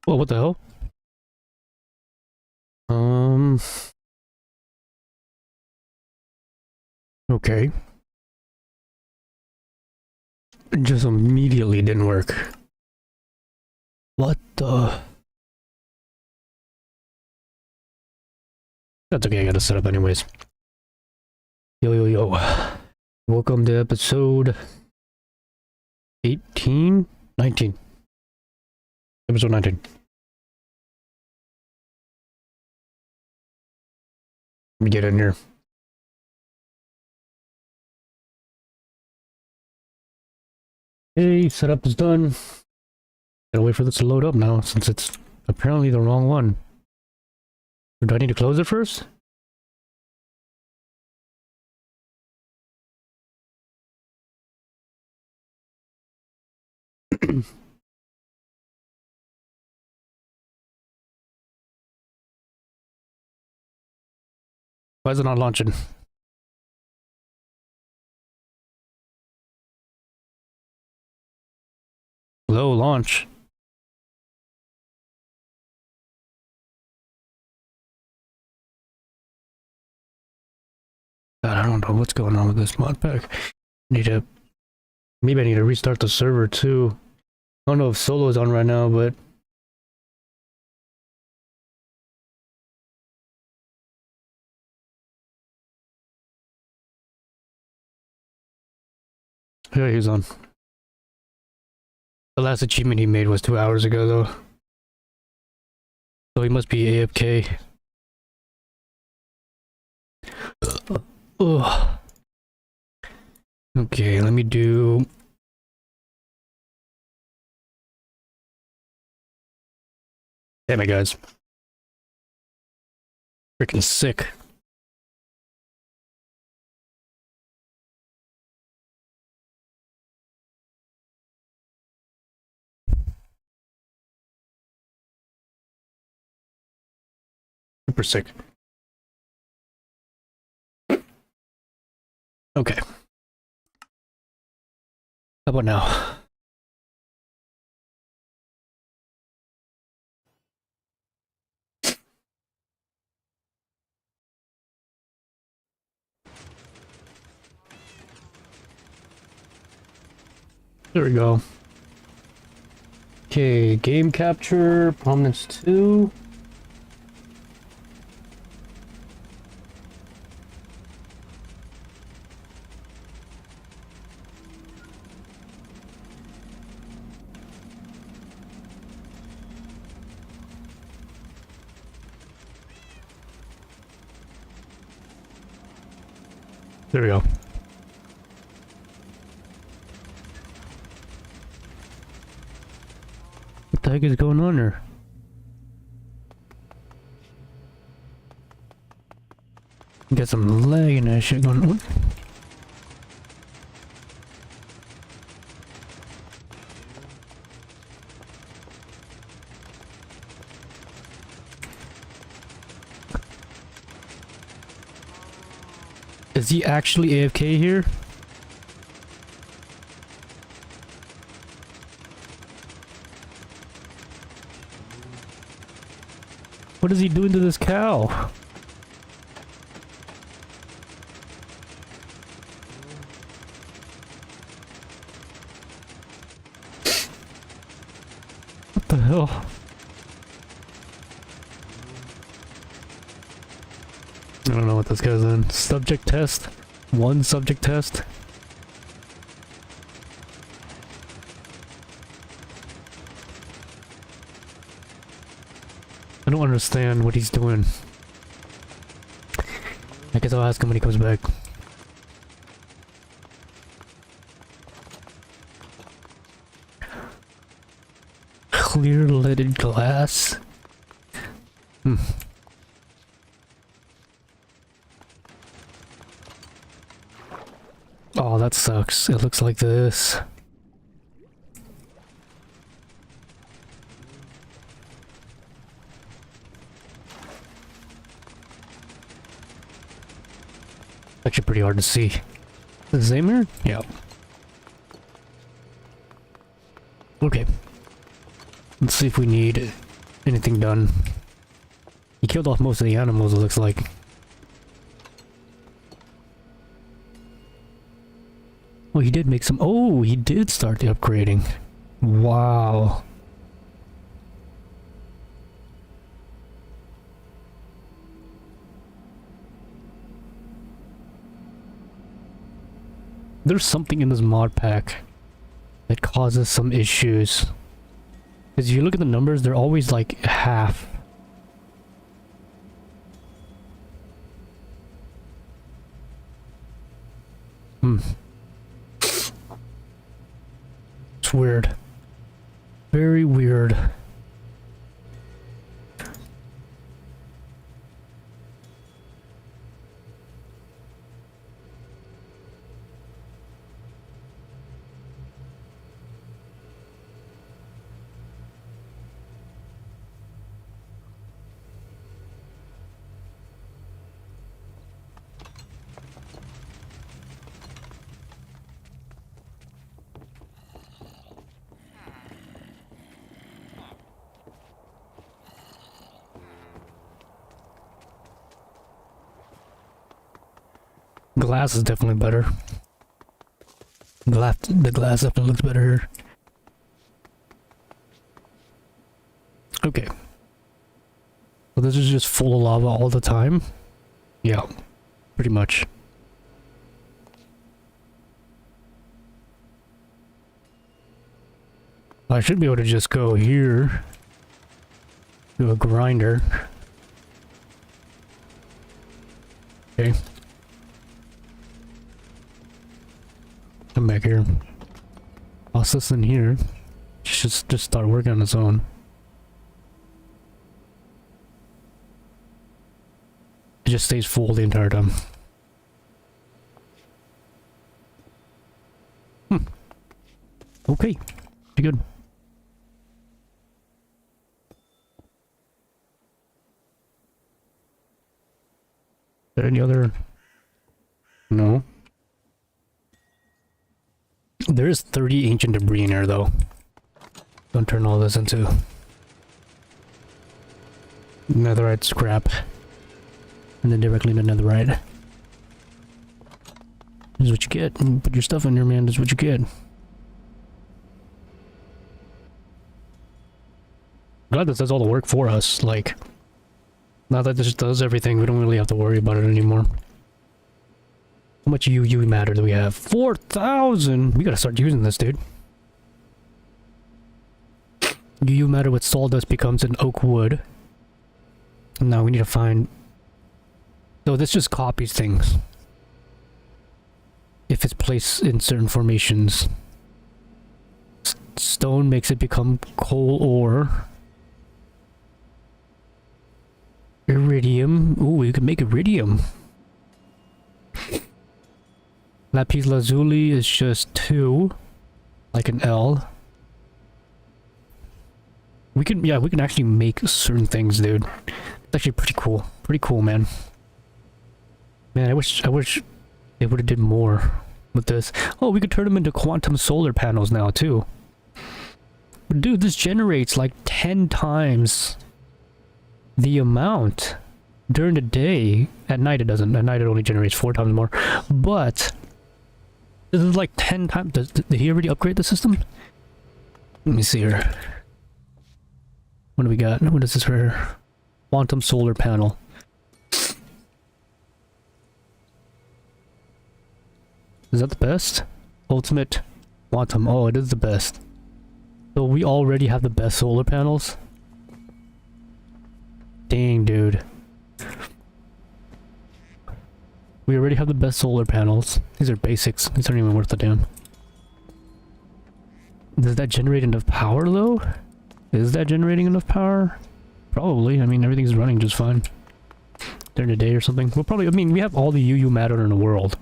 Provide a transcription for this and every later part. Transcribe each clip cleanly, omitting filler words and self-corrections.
Well, what the hell? Okay. It just immediately didn't work. What the? That's okay, I gotta set up anyways. Yo. Welcome to episode 18? 19. Episode 19. Let me get in here. Hey, setup is done. Gotta wait for this to load up now, since it's apparently the wrong one. Do I need to close it first? Why is it not launching? Low launch. God, I don't know what's going on with this mod pack. Maybe I need to restart the server too. I don't know if solo is on right now, but yeah, he's on. The last achievement he made was 2 hours ago, though. So he must be AFK. Ugh. Okay, let me do... Damn it, guys. Freaking sick. Super sick. Okay. How about now? There we go. Okay, game capture, Prominence II. There we go. What the heck is going on there? Got some lag and that shit going on. Is he actually AFK here? What is he doing to this cow? What the hell? I don't know what this guy's in. Subject test? One subject test? I don't understand what he's doing. I guess I'll ask him when he comes back. Clear leaded glass? Oh, that sucks. It looks like this. Actually pretty hard to see. The same here? Yeah. Okay. Let's see if we need anything done. He killed off most of the animals, it looks like. Oh, he did make some... Oh, he did start the upgrading. Wow. There's something in this mod pack that causes some issues. Because if you look at the numbers, they're always like half. It's weird. Very weird. Glass is definitely better. The glass definitely looks better here. Okay. So this is just full of lava all the time? Yeah, pretty much. I should be able to just go here to a grinder. Okay. Come back here. Toss this in here. Just start working on its own. It just stays full the entire time. Okay. Pretty good. Is there any other? No. There is 30 ancient debris in here, though. Don't turn all this into netherite scrap. And then directly into netherite. This is what you get. You put your stuff in there, man. This is what you get. Glad this does all the work for us. Like, now that this does everything, we don't really have to worry about it anymore. How much UU matter do we have? 4,000! We gotta start using this, dude. UU matter with sawdust becomes an oak wood. And now we need to find... So this just copies things. If it's placed in certain formations. Stone makes it become coal ore. Iridium. Ooh, you can make iridium. Lapis lazuli is just 2. Like an L. We can actually make certain things, dude. It's actually pretty cool. Pretty cool, man. Man, I wish they would have did more with this. Oh, we could turn them into quantum solar panels now, too. But dude, this generates like 10 times the amount during the day. At night it doesn't. At night it only generates 4 times more. But this is like 10 times. Did he already upgrade the system? Let me see here. What do we got? What is this for here? Quantum solar panel. Is that the best? Ultimate quantum. Oh, it is the best. So we already have the best solar panels? Dang, dude. We already have the best solar panels. These are basics. These aren't even worth a damn. Does that generate enough power, though? Is that generating enough power? Probably. I mean, everything's running just fine. During the day or something. We'll probably... I mean, we have all the UU matter in the world.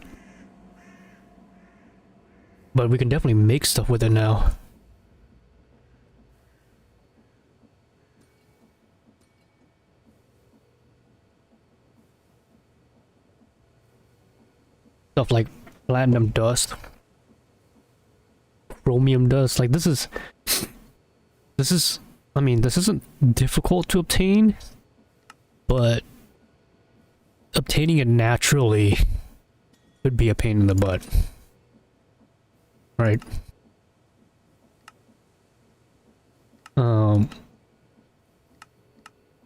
But we can definitely make stuff with it now. Stuff like platinum dust. Chromium dust. Like, this is I mean, this isn't difficult to obtain, but obtaining it naturally could be a pain in the butt. Right?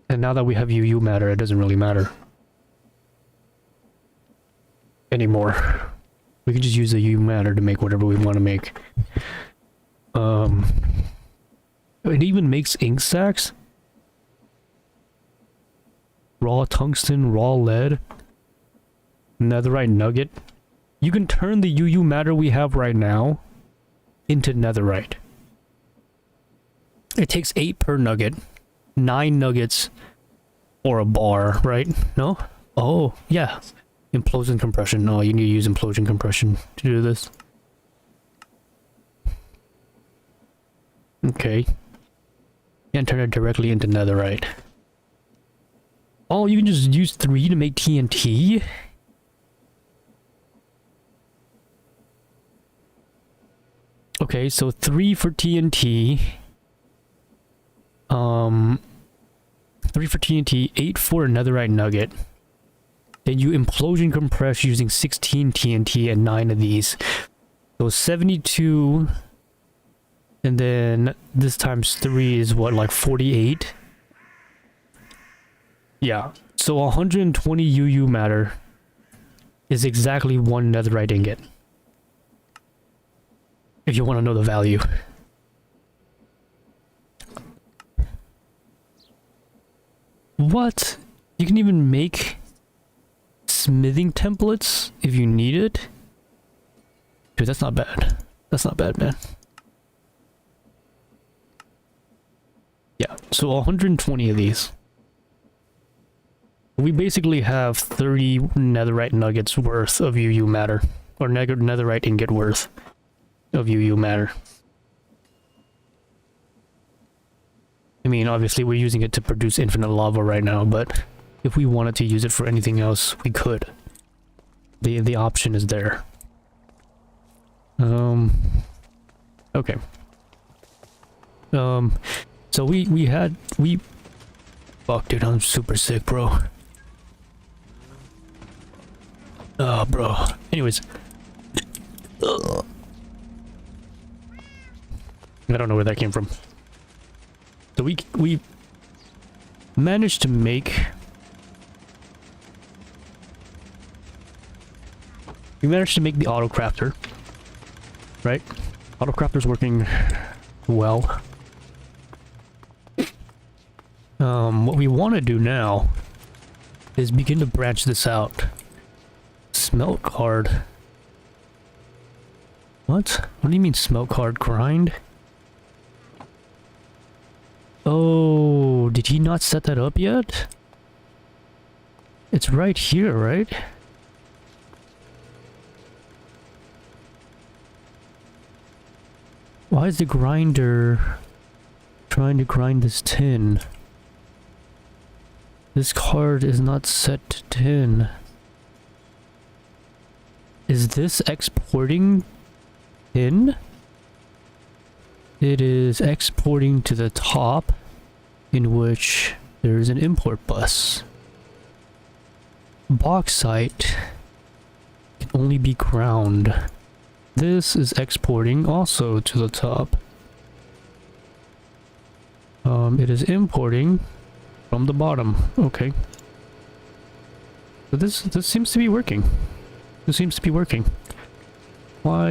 And now that we have UU matter, it doesn't really matter anymore. We can just use the UU matter to make whatever we want to make. It even makes ink sacks. Raw tungsten, raw lead, netherite nugget. You can turn the UU matter we have right now into netherite. It takes 8 per nugget. 9 nuggets or a bar, right? No? Oh, yeah. Implosion compression. No, you need to use implosion compression to do this. Okay. Can't turn it directly into netherite. Oh, you can just use 3 to make TNT? Okay, so 3 for TNT. 3 for TNT, 8 for a netherite nugget. Then you implosion compress using 16 TNT and 9 of these. So 72. And then this times 3 is what, like 48? Yeah. So 120 UU matter is exactly 1 netherite ingot. If you want to know the value. What? You can even make smithing templates if you need it? Dude, that's not bad. That's not bad, man. Yeah, so 120 of these. We basically have 30 netherite nuggets worth of UU matter. Or netherite ingot worth of UU matter. I mean, obviously we're using it to produce infinite lava right now, but if we wanted to use it for anything else, we could. The option is there. Okay. So we fuck, dude, I'm super sick, bro. Oh, bro. Anyways. I don't know where that came from. So we managed to make... We managed to make the auto crafter. Right? Auto crafter's working well. What we want to do now is begin to branch this out. Smelt card. What? What do you mean smelt card? Grind? Oh, did he not set that up yet? It's right here, right? Why is the grinder trying to grind this tin? This card is not set to tin. Is this exporting tin? It is exporting to the top, in which there is an import bus. Bauxite can only be ground. This is exporting also to the top. It is importing from the bottom. Okay. So this seems to be working. This seems to be working. Why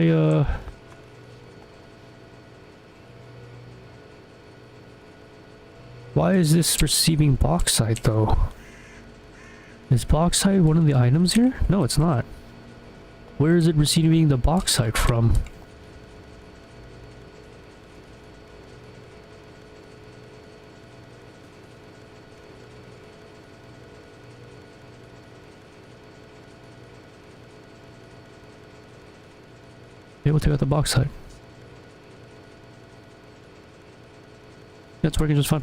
is this receiving bauxite though? Is bauxite one of the items here? No, it's not. Where is it receiving the bauxite from? Yeah, we'll take out the bauxite. Yeah, it's working just fine.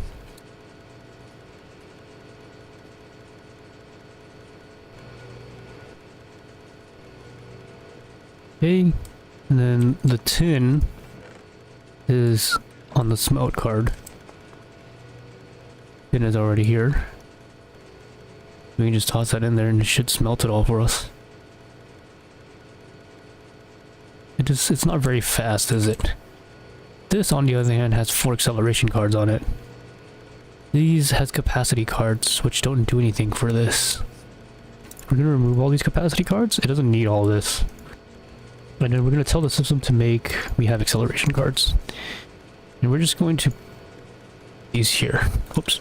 Okay, and then the tin is on the smelt card. tin is already here. We can just toss that in there and it should smelt it all for us. It's not very fast, is it? This, on the other hand, has 4 acceleration cards on it. These has capacity cards, which don't do anything for this. We're gonna remove all these capacity cards. It doesn't need all this. And then we're gonna tell the system to make, we have acceleration cards. And we're just going to these here. Oops.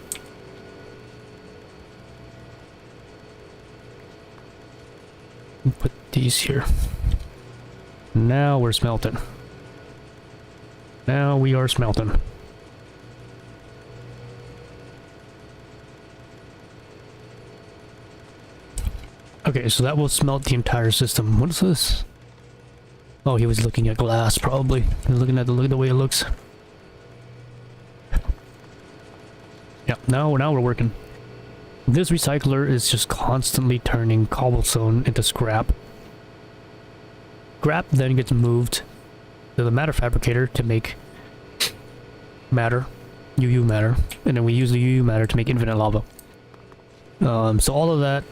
Put these here. Now we're smelting. Now we are smelting. Okay, so that will smelt the entire system. What is this? Oh, he was looking at glass, probably. He was looking at the way it looks. Yeah, now we're working. This recycler is just constantly turning cobblestone into scrap. Scrap then gets moved to the matter fabricator to make matter, UU matter, and then we use the UU matter to make infinite lava. So all of that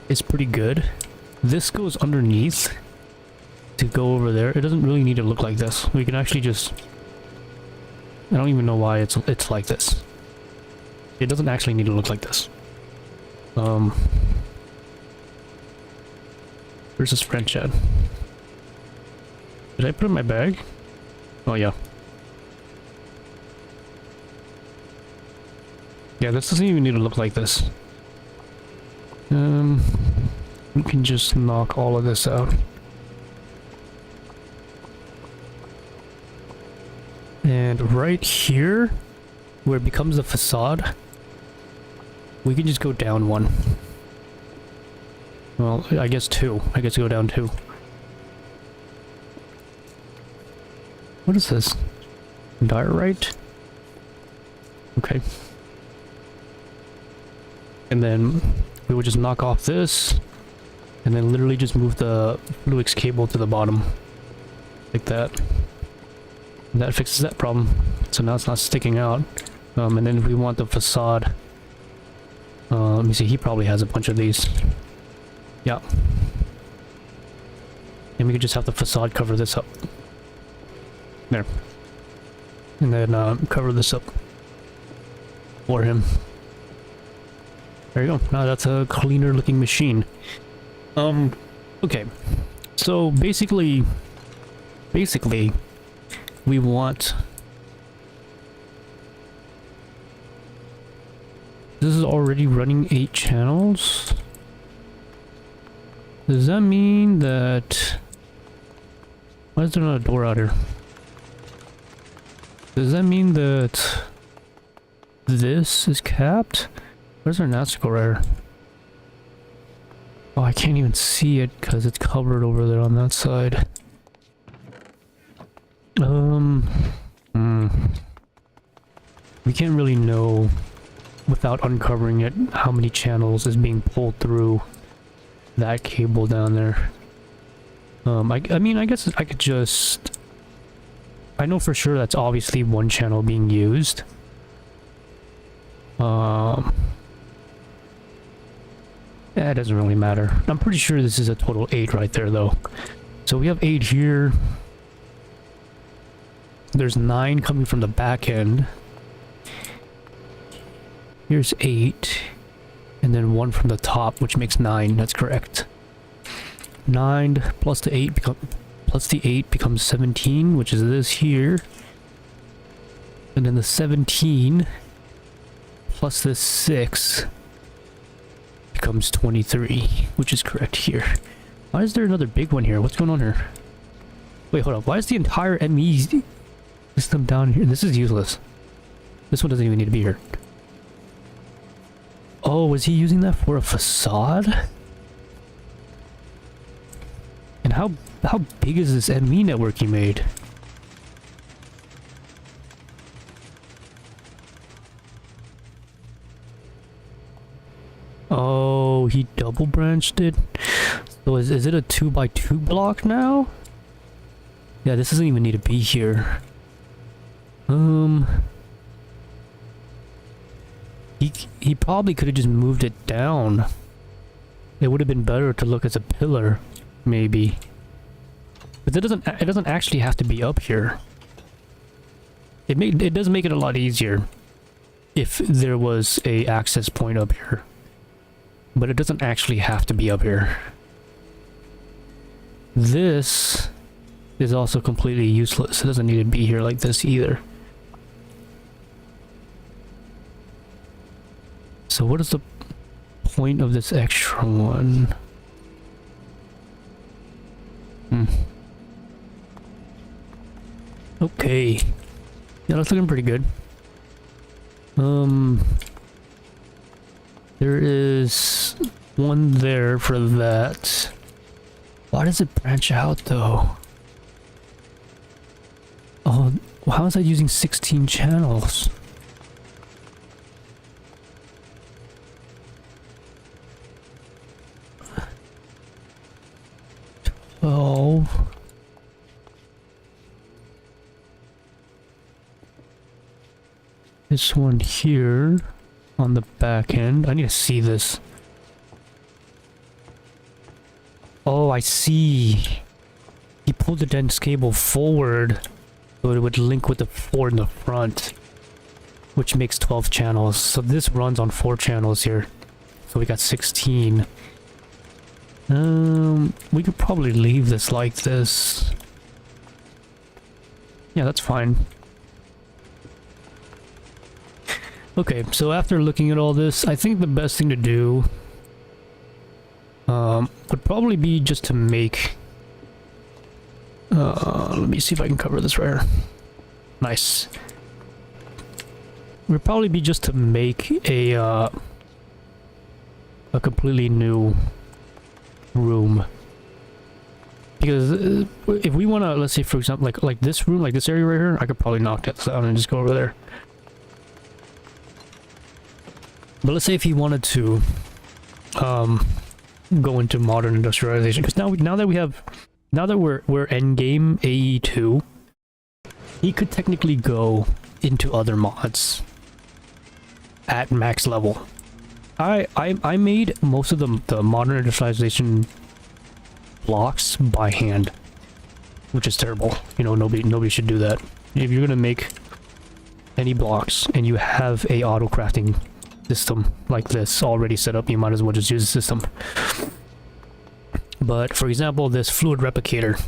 is pretty good. This goes underneath to go over there. It doesn't really need to look like this. We can actually just... I don't even know why it's like this. It doesn't actually need to look like this. Where's this French at? Did I put it in my bag? Oh yeah. Yeah, this doesn't even need to look like this. We can just knock all of this out. And right here, where it becomes a facade, we can just go down 1. Well, I guess 2. I guess go down 2. What is this? Diorite? Okay. And then we would just knock off this, and then literally just move the Fluix cable to the bottom. Like that. And that fixes that problem. So now it's not sticking out. And then if we want the facade... let me see, he probably has a bunch of these. Yeah. And we could just have the facade cover this up. There. And then cover this up for him. There you go. Now that's a cleaner looking machine. Okay. So basically we want... This is already running 8 channels. Does that mean that... Why is there not a door out here? Does that mean that this is capped? Where's our Nastical Rare? Oh, I can't even see it because it's covered over there on that side. We can't really know without uncovering it how many channels is being pulled through that cable down there. I mean, I guess I could just... I know for sure that's obviously 1 channel being used. Yeah, it doesn't really matter. I'm pretty sure this is a total 8 right there, though. So we have 8 here. There's 9 coming from the back end. Here's 8. And then 1 from the top, which makes 9. That's correct. 9 plus the 8 becomes 17, which is this here. And then the 17 plus this 6 becomes 23, which is correct here. Why is there another big one here? What's going on here? Wait, hold up. Why is the entire ME system down here? This is useless. This one doesn't even need to be here. Oh, was he using that for a facade? And how big is this ME network he made? Oh, he double branched it. So is it a 2x2 block now? Yeah, this doesn't even need to be here. He probably could have just moved it down. It would have been better to look as a pillar, maybe. But it doesn't actually have to be up here. It does make it a lot easier if there was a access point up here. But it doesn't actually have to be up here. This is also completely useless. It doesn't need to be here like this either. So what is the point of this extra one? Okay. Yeah, that's looking pretty good. There is one there for that. Why does it branch out though? Oh, how is that using 16 channels? Oh. This one here on the back end. I need to see this. Oh, I see. He pulled the dense cable forward so it would link with the 4 in the front, which makes 12 channels. So this runs on 4 channels here. So we got 16. We could probably leave this like this. Yeah, that's fine. Okay, so after looking at all this, I think the best thing to do would probably be just to make... let me see if I can cover this right here. Nice. Would probably be just to make a completely new room. Because if we want to, let's say for example, like this room, like this area right here, I could probably knock that down and just go over there. But let's say if he wanted to go into modern industrialization, because now that we're endgame AE2, he could technically go into other mods at max level. I made most of the modern industrialization blocks by hand, which is terrible. You know, nobody should do that. If you're gonna make any blocks and you have a auto crafting system like this already set up, you might as well just use the system. But for example, this fluid replicator,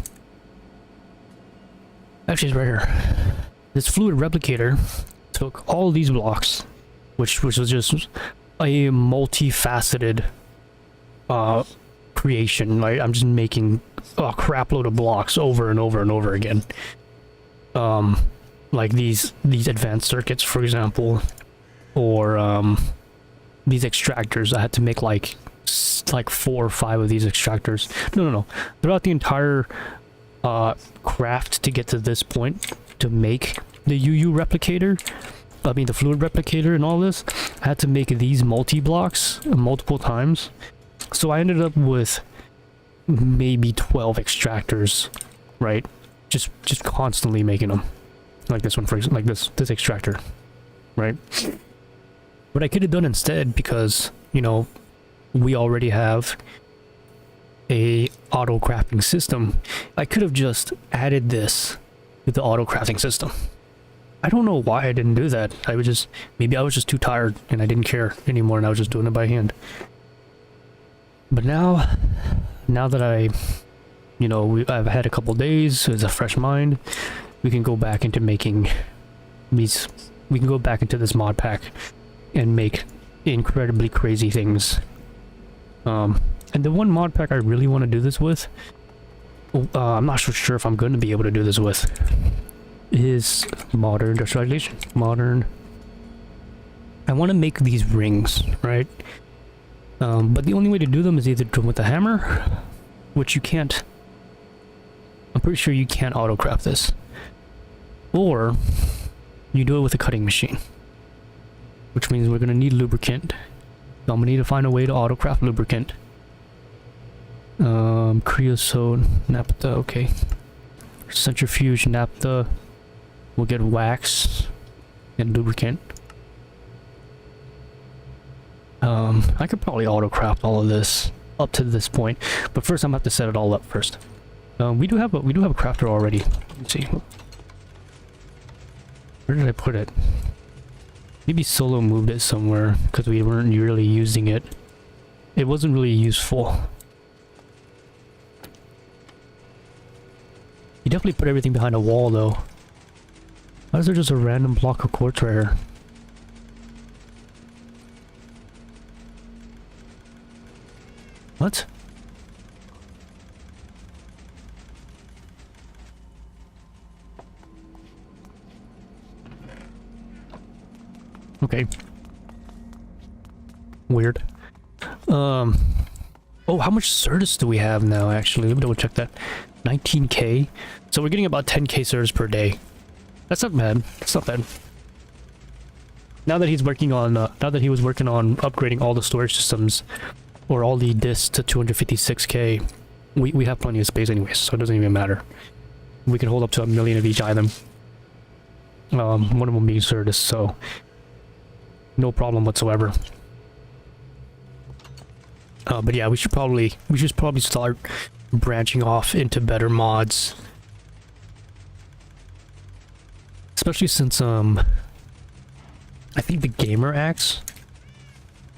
actually it's right here. This fluid replicator took all these blocks, which was just a multifaceted creation. Like, I'm just making a crap load of blocks over and over and over again. Like these advanced circuits, for example, or these extractors. I had to make like 4 or 5 of these extractors. No. Throughout the entire craft to get to this point, to make the UU replicator, I mean the fluid replicator and all this, I had to make these multi-blocks multiple times. So I ended up with maybe 12 extractors, right? Just constantly making them. Like this one, for example, like this extractor, right? What I could have done instead, because, you know, we already have a auto crafting system, I could have just added this to the auto crafting system. I don't know why I didn't do that. Maybe I was just too tired and I didn't care anymore and I was just doing it by hand. But now that I've had a couple days, it's a fresh mind, we can go back into making these, we can go back into this mod pack and make incredibly crazy things. And the one mod pack I really want to do this with, I'm not so sure if I'm going to be able to do this with, is modern industrialization. I want to make these rings, right? But the only way to do them is either do them with a hammer, which you can't, I'm pretty sure you can't auto-craft this, or you do it with a cutting machine, which means we're going to need lubricant. So I'm going to need to find a way to auto-craft lubricant. Creosote, naphtha, okay. Centrifuge, naphtha. We'll get wax and lubricant. I could probably auto-craft all of this up to this point, but first I'm gonna have to set it all up first. We do have a crafter already. Let's see. Where did I put it? Maybe Solo moved it somewhere because we weren't really using it. It wasn't really useful. You definitely put everything behind a wall though. Why is there just a random block of quartz right here? What? Okay. Weird. Oh, how much certus do we have now, actually? Let me double check that. 19k? So we're getting about 10k certus per day. That's not bad. That's not bad. Now that he's working on, now that he was working on upgrading all the storage systems, or all the disks to 256k, we have plenty of space anyways, so it doesn't even matter. We can hold up to 1 million of each item. One of them being certus, so no problem whatsoever. But yeah, we should probably start branching off into better mods, especially since I think the gamer axe.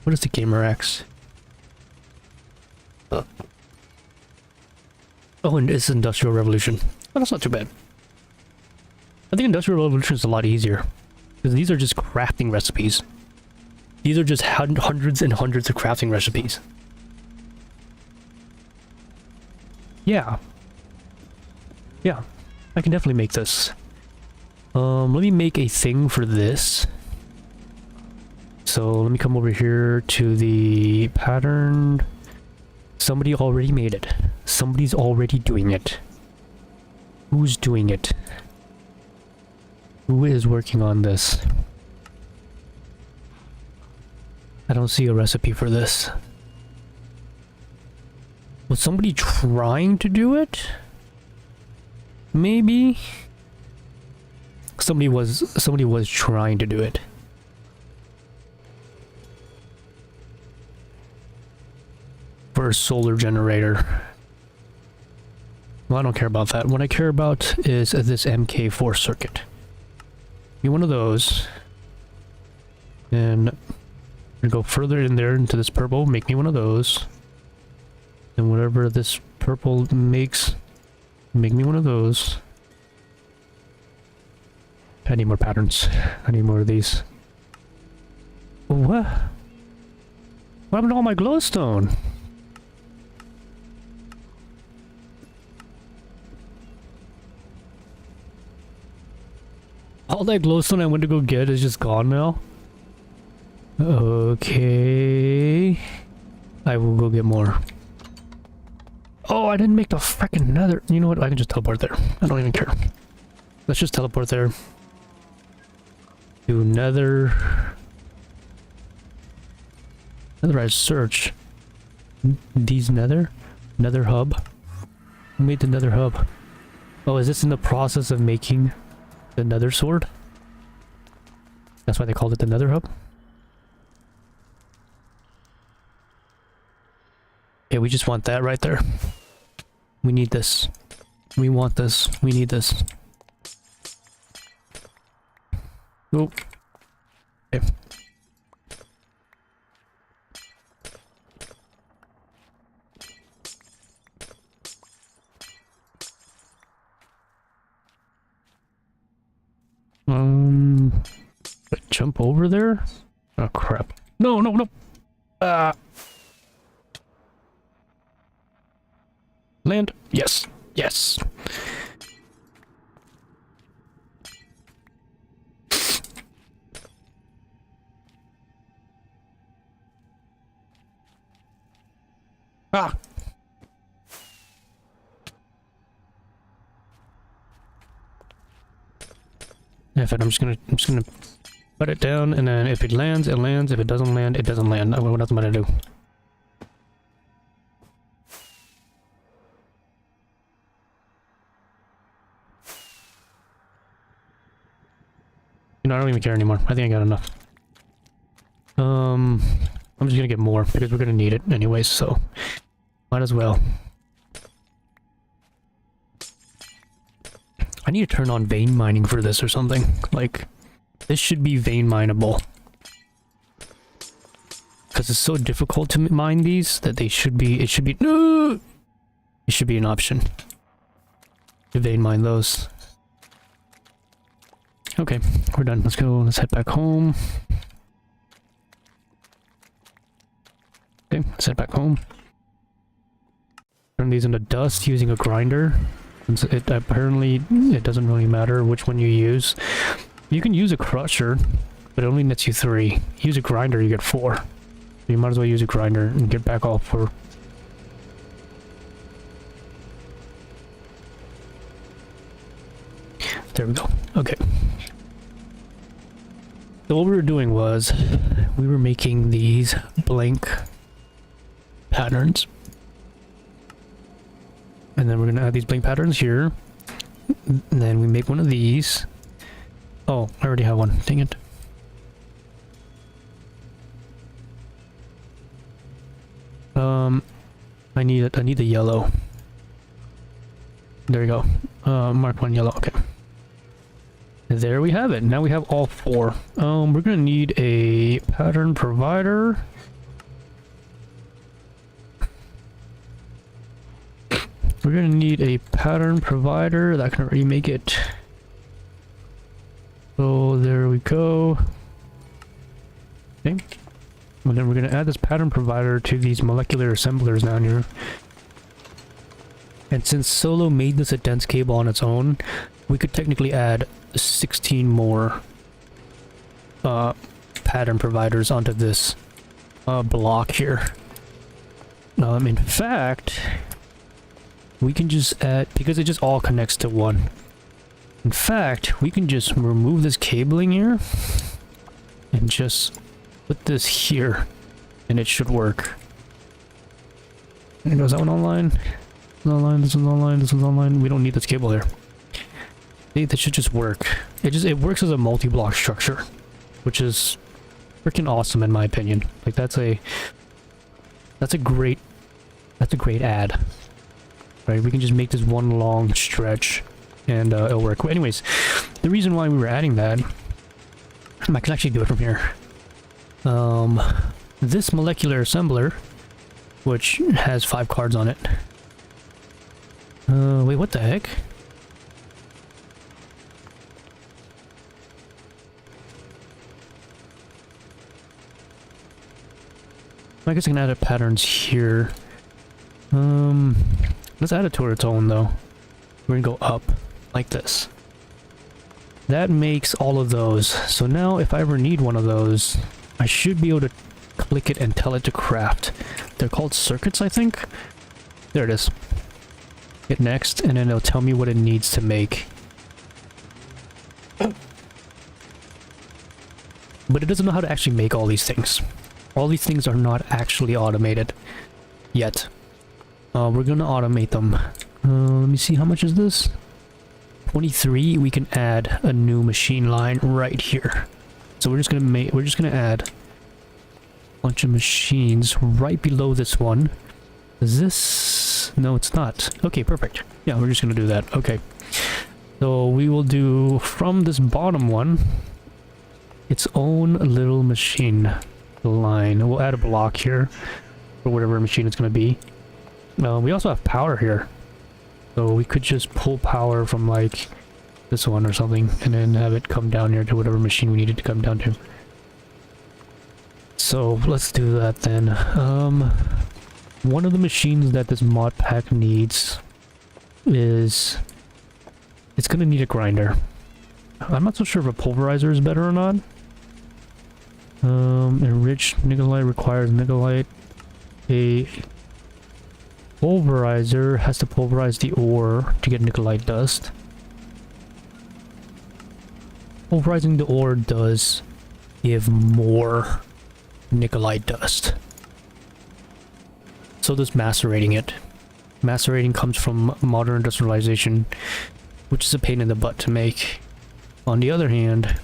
What is the gamer axe? Oh, and it's Industrial Revolution. Oh, that's not too bad. I think Industrial Revolution is a lot easier because these are just crafting recipes. These are just hundreds and hundreds of crafting recipes. Yeah. Yeah, I can definitely make this. Let me make a thing for this. So let me come over here to the pattern. Somebody already made it. Somebody's already doing it. Who's doing it? Who is working on this? I don't see a recipe for this. Was somebody trying to do it? Maybe? Somebody was trying to do it. For a solar generator. Well, I don't care about that. What I care about is this MK4 circuit. Give me one of those. And I'm gonna go further in there into this purple. Make me one of those. And whatever this purple makes, make me one of those. I need more patterns. I need more of these. What? What happened to all my glowstone? All that glowstone I went to go get is just gone now? Okay. I will go get more. Oh, I didn't make the frickin' nether. You know what? I can just teleport there. I don't even care. Let's just teleport there. Do nether. Netherized search. These nether? Nether hub? Who made the nether hub? Oh, is this in the process of making the nether sword? That's why they called it the nether hub? Yeah, we just want that right there. We need this. We want this. We need this. Oh. Okay. Jump over there? Oh crap. No, no, no. Land. Yes. Yes. Ah. In fact, I'm just gonna put it down, and then if it lands, it lands. If it doesn't land, it doesn't land. I don't know what else I'm gonna do. You know, I don't even care anymore. I think I got enough. I'm just gonna get more because we're gonna need it anyways, so might as well. I need to turn on vein mining for this or something. Like, this should be vein mineable. Because it's so difficult to mine these that it should be an option to vein mine those. Okay, we're done. Let's go, let's head back home. Okay, let's head back home. Turn these into dust using a grinder. Since it apparently, it doesn't really matter which one you use. You can use a crusher, but it only nets you 3. Use a grinder, you get 4. So you might as well use a grinder and get back all 4. There we go. Okay. So what we were doing was, we were making these blank patterns. And then we're gonna add these blank patterns here. And then we make one of these. Oh, I already have one. Dang it. I need the yellow. There we go. Mark one yellow. Okay. There we have it. Now we have all 4. We're gonna need a pattern provider. We're gonna need a pattern provider that can already make it. So there we go. Okay. And then we're gonna add this pattern provider to these molecular assemblers down here. And since Solo made this a dense cable on its own, we could technically add 16 more pattern providers onto this block here. In fact, we can just add, because it just all connects to one. In fact, we can just remove this cabling here and just put this here, and it should work. And is that one online? This is online, this is online, this is online. We don't need this cable here. That should just work. It works as a multi-block structure, which is freaking awesome in my opinion. Like that's a great add. Right, we can just make this one long stretch and it'll work. Anyways, the reason why we were adding that, I can actually do it from here. This molecular assembler, which has 5 cards on it. Wait, what the heck? I guess I can add patterns here. Let's add it to its own though. We're gonna go up like this. That makes all of those. So now if I ever need one of those, I should be able to click it and tell it to craft. They're called circuits, I think. There it is. Hit next, and then it'll tell me what it needs to make. But it doesn't know how to actually make all these things. All these things are not actually automated yet. We're gonna automate them. Let me see, how much is this? 23. We can add a new machine line right here. So we're just gonna add a bunch of machines right below this one. Is this? No, it's not. Okay, perfect. Yeah, we're just gonna do that. Okay. So we will do from this bottom one its own little machine line. We'll add a block here for whatever machine it's gonna be. We also have power here, so we could just pull power from like this one or something and then have it come down here to whatever machine we need it to come down to. So let's do that then. One of the machines that this mod pack needs is, it's gonna need a grinder. I'm not so sure if a pulverizer is better or not. Enriched nickelite requires nickelite. A pulverizer has to pulverize the ore to get nickelite dust. Pulverizing the ore does give more nickelite dust. So does macerating it. Macerating comes from modern industrialization, which is a pain in the butt to make. On the other hand,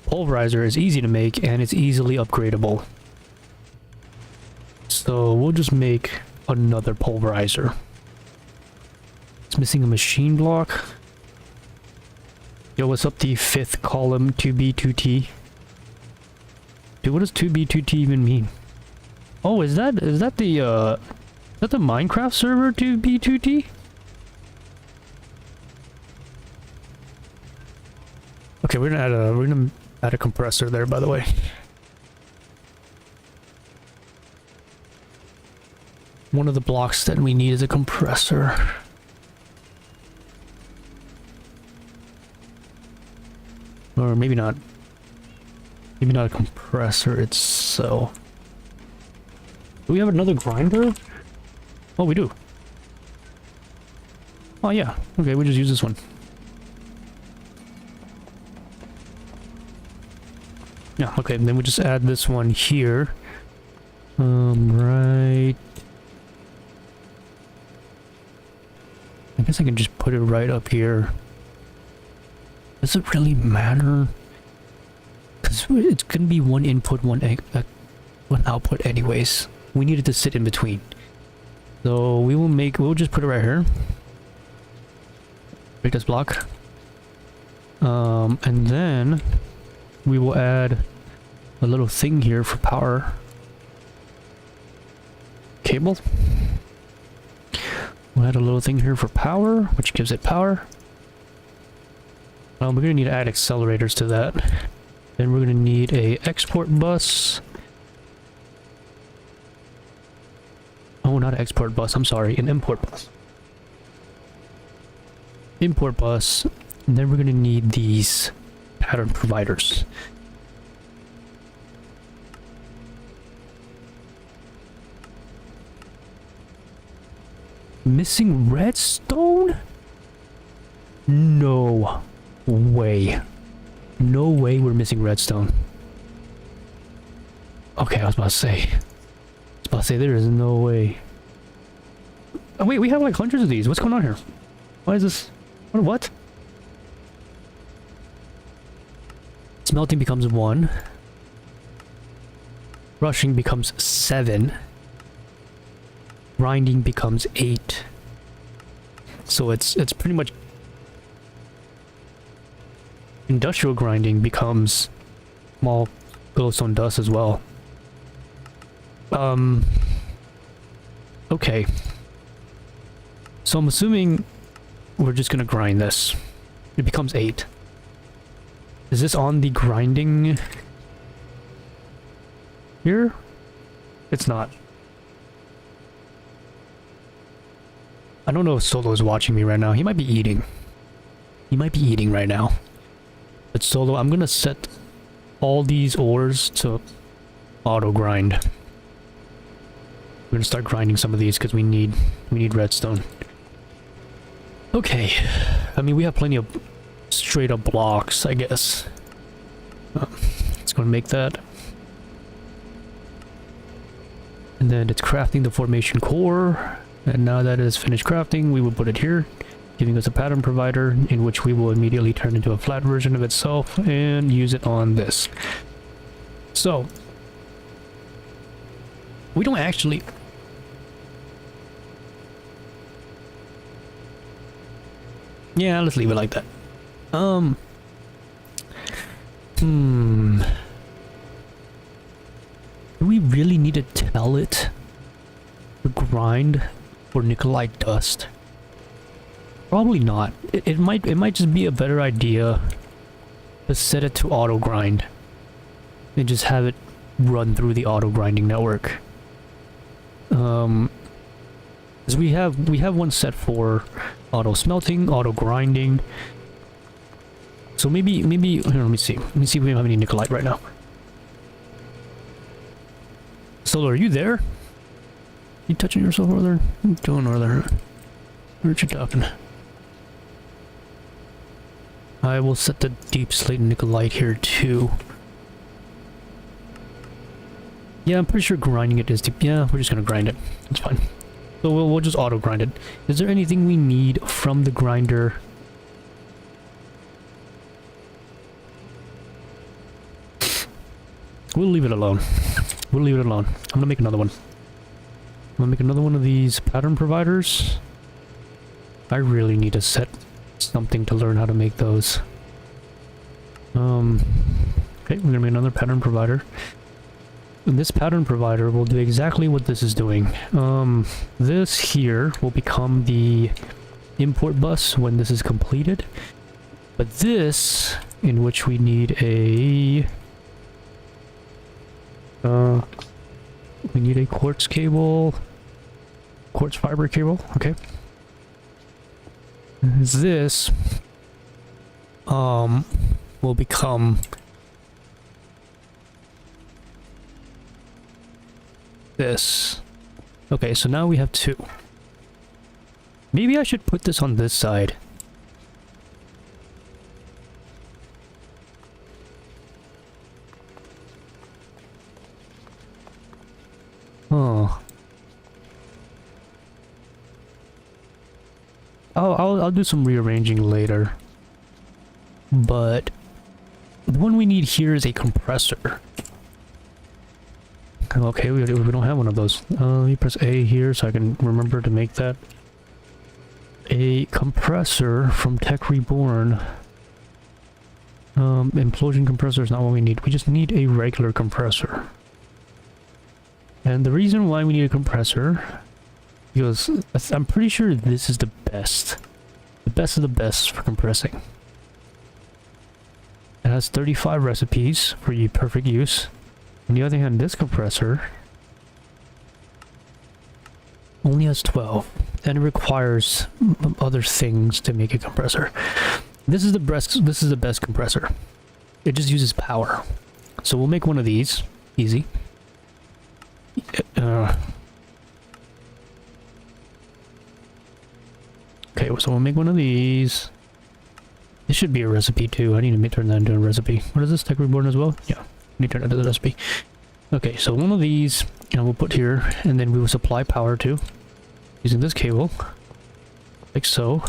pulverizer is easy to make and it's easily upgradable. So we'll just make another pulverizer. It's missing a machine block. Yo, what's up, the fifth column 2B2T? Dude, what does 2B2T even mean? Oh, is that the Minecraft server 2B2T? Okay, we're gonna add a compressor there, by the way. One of the blocks that we need is a compressor. Or maybe not. Maybe not a compressor itself. Do we have another grinder? Oh, we do. Oh, yeah. Okay, we just use this one. Yeah, okay, and then we just add this one here. Right. I guess I can just put it right up here. Does it really matter? Because it's gonna be one input, one output anyways. We need it to sit in between. So we'll just put it right here. Break this block. And then we will add a little thing here for power. Cable. We'll add a little thing here for power, which gives it power. We're gonna need to add accelerators to that. Then we're gonna need a export bus. Oh, not an export bus, I'm sorry, an import bus. Import bus, and then we're gonna need these pattern providers. Missing redstone? No way. No way we're missing redstone. Okay, I was about to say there is no way. Oh wait, we have like hundreds of these. What's going on here? Why is this? What? Smelting becomes 1. Rushing becomes 7. Grinding becomes 8. So it's pretty much industrial grinding becomes small glowstone dust as well. Okay. So I'm assuming we're just gonna grind this. It becomes 8. Is this on the grinding here? It's not. I don't know if Solo is watching me right now. He might be eating. He might be eating right now. But Solo, I'm gonna set all these ores to auto grind. We're gonna start grinding some of these because we need redstone. Okay. I mean, we have plenty of straight up blocks, I guess. Let's go and make that. And then it's crafting the formation core. And now that it is finished crafting, we will put it here, giving us a pattern provider in which we will immediately turn into a flat version of itself and use it on this. So we don't actually... Yeah, let's leave it like that. Do we really need to tell it to grind for Nikolite dust? Probably not. It might just be a better idea to set it to auto grind and just have it run through the auto grinding network. Because we have one set for auto smelting, auto grinding. So maybe here, let me see if we have any Nikolite right now. Solar, are you there? You touching yourself over there? What are you doing over there? Where'd you talking? I will set the deep slate Nikolite here too. Yeah, I'm pretty sure grinding it is deep. Yeah, we're just gonna grind it. It's fine. So we'll just auto grind it. Is there anything we need from the grinder? We'll leave it alone. We'll leave it alone. I'm gonna make another one. I'm gonna make another one of these pattern providers. I really need to set something to learn how to make those. Okay, we're gonna make another pattern provider. And this pattern provider will do exactly what this is doing. This here will become the import bus when this is completed. But this, in which we need a... we need a quartz cable. Quartz fiber cable, okay. This, will become... this. Okay, so now we have two. Maybe I should put this on this side. Oh. I'll do some rearranging later. But the one we need here is a compressor. Okay, we don't have one of those. Let me press A here so I can remember to make that. A compressor from Tech Reborn. Implosion compressor is not what we need. We just need a regular compressor. And the reason why we need a compressor, because I'm pretty sure this is the best. The best of the best for compressing. It has 35 recipes for perfect use. On the other hand, this compressor only has 12, and it requires other things to make a compressor. This is the best compressor. It just uses power. So we'll make one of these. Easy. Okay, so we'll make one of these. This should be a recipe too. I need to turn that into a recipe. What is this? Tech Reborn as well? Yeah. Need to turn it into the recipe. Okay, so one of these, and we'll put here, and then we will supply power to using this cable, like so.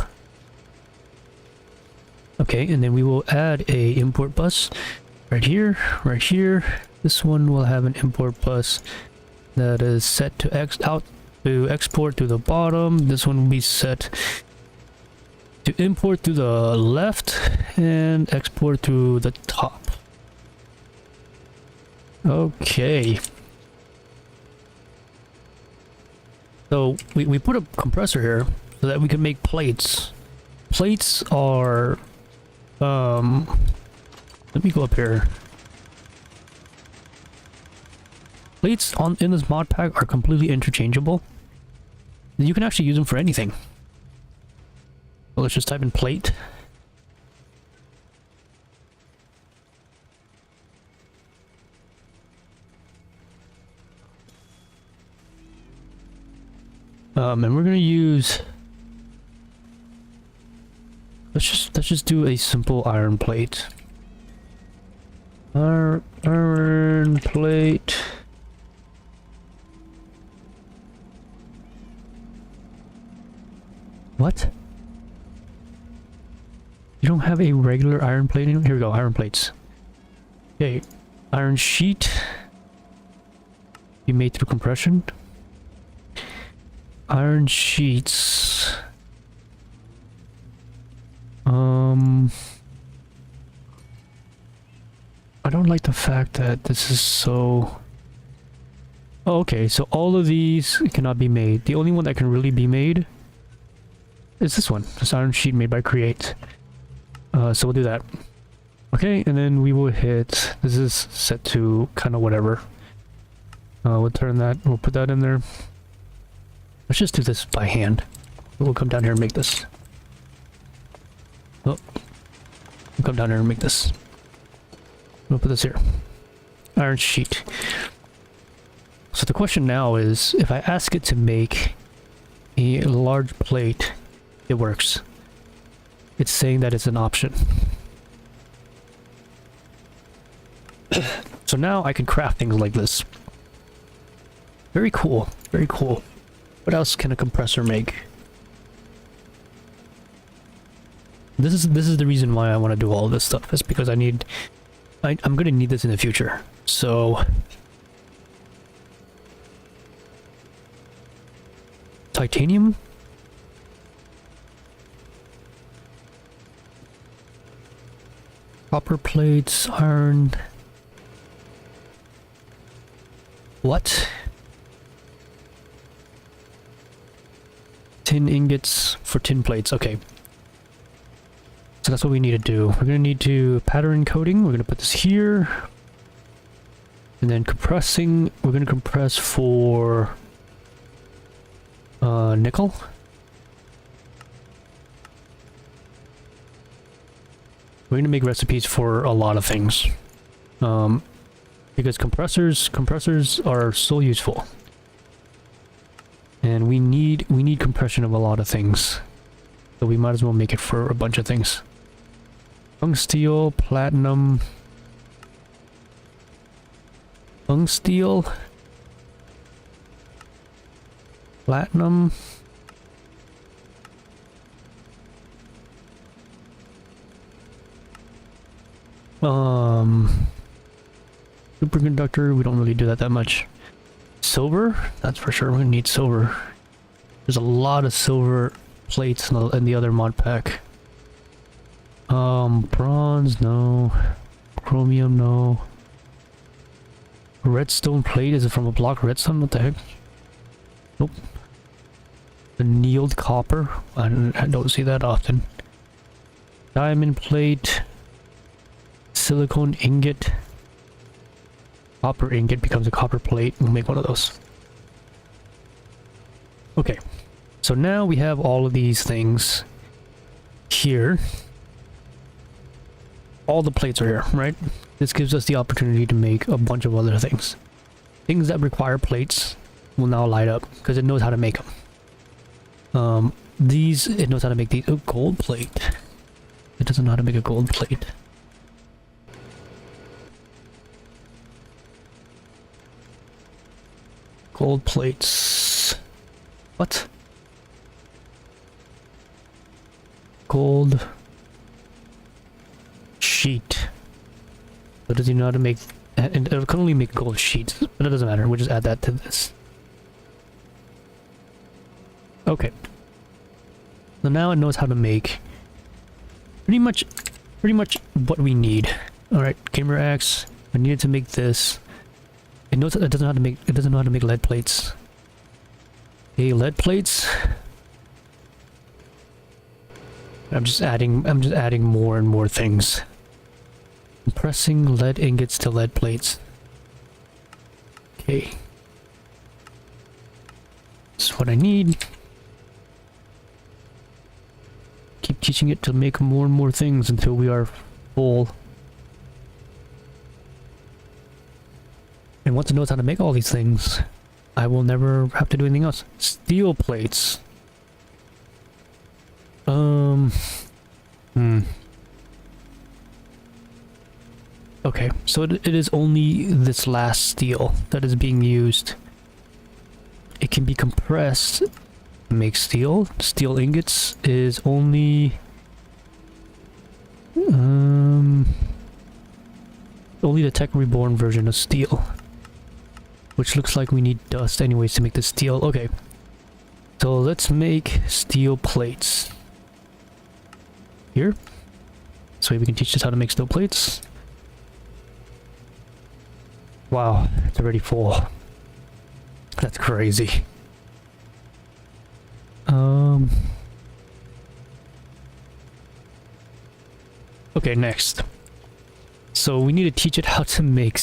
Okay, and then we will add a import bus right here, right here. This one will have an import bus that is set to export to the bottom. This one will be set to import to the left and export to the top. Okay. So we put a compressor here so that we can make plates. Plates are let me go up here. Plates in this mod pack are completely interchangeable. You can actually use them for anything. So let's just type in plate. And we're gonna use. Let's just do a simple iron plate. Iron plate. What? You don't have a regular iron plate anymore? Here we go, iron plates. Okay, iron sheet. Be made through compression. Iron sheets. I don't like the fact that this is so... Oh, okay, so all of these cannot be made. The only one that can really be made is this one. This iron sheet made by Create. So we'll do that. Okay, and then we will hit... This is set to kind of whatever. We'll turn that... We'll put that in there. Let's just do this by hand. We'll come down here and make this. Oh. We'll come down here and make this. We'll put this here. Iron sheet. So the question now is, if I ask it to make a large plate, it works. It's saying that it's an option. So now I can craft things like this. Very cool. Very cool. What else can a compressor make? This is the reason why I want to do all this stuff. It's because I'm gonna need this in the future. So titanium. Copper plates, iron. What? Tin ingots for tin plates. Okay. So that's what we need to do. We're gonna need to pattern coating. We're gonna put this here. And then compressing. We're gonna compress for nickel. We're gonna make recipes for a lot of things. Because compressors are so useful. And we need compression of a lot of things. So we might as well make it for a bunch of things. Tungsteel, platinum. Tungsteel. Platinum. Superconductor, we don't really do that much. Silver, that's for sure. We're gonna need silver. There's a lot of silver plates in the other mod pack. Bronze, no. Chromium, no. Redstone plate, is it from a block redstone? What the heck? Nope. Annealed copper, I don't see that often. Diamond plate. Silicone ingot. Copper ingot becomes a copper plate. We'll make one of those. Okay. So now we have all of these things here. All the plates are here, right? This gives us the opportunity to make a bunch of other things. Things that require plates will now light up because it knows how to make them. It knows how to make these. Oh, gold plate. It doesn't know how to make a gold plate. Gold plates. What? Gold sheet. So does he know how to make? And it can only make gold sheets, but it doesn't matter. We'll just add that to this. Okay. So now it knows how to make pretty much what we need. All right, gamer axe. I needed to make this. It knows that it doesn't know how to make. It doesn't know how to make lead plates. Okay, lead plates. I'm just adding more and more things. Compressing lead ingots to lead plates. Okay. That's what I need. Keep teaching it to make more and more things until we are full. And once it knows how to make all these things, I will never have to do anything else. Steel plates. Okay, so it is only this last steel that is being used. It can be compressed to make steel. Steel ingots is only the Tech Reborn version of steel. Which looks like we need dust anyways to make the steel. Okay. So let's make steel plates. Here. So we can teach us how to make steel plates. Wow, it's already full. That's crazy. Okay, next. So we need to teach it how to make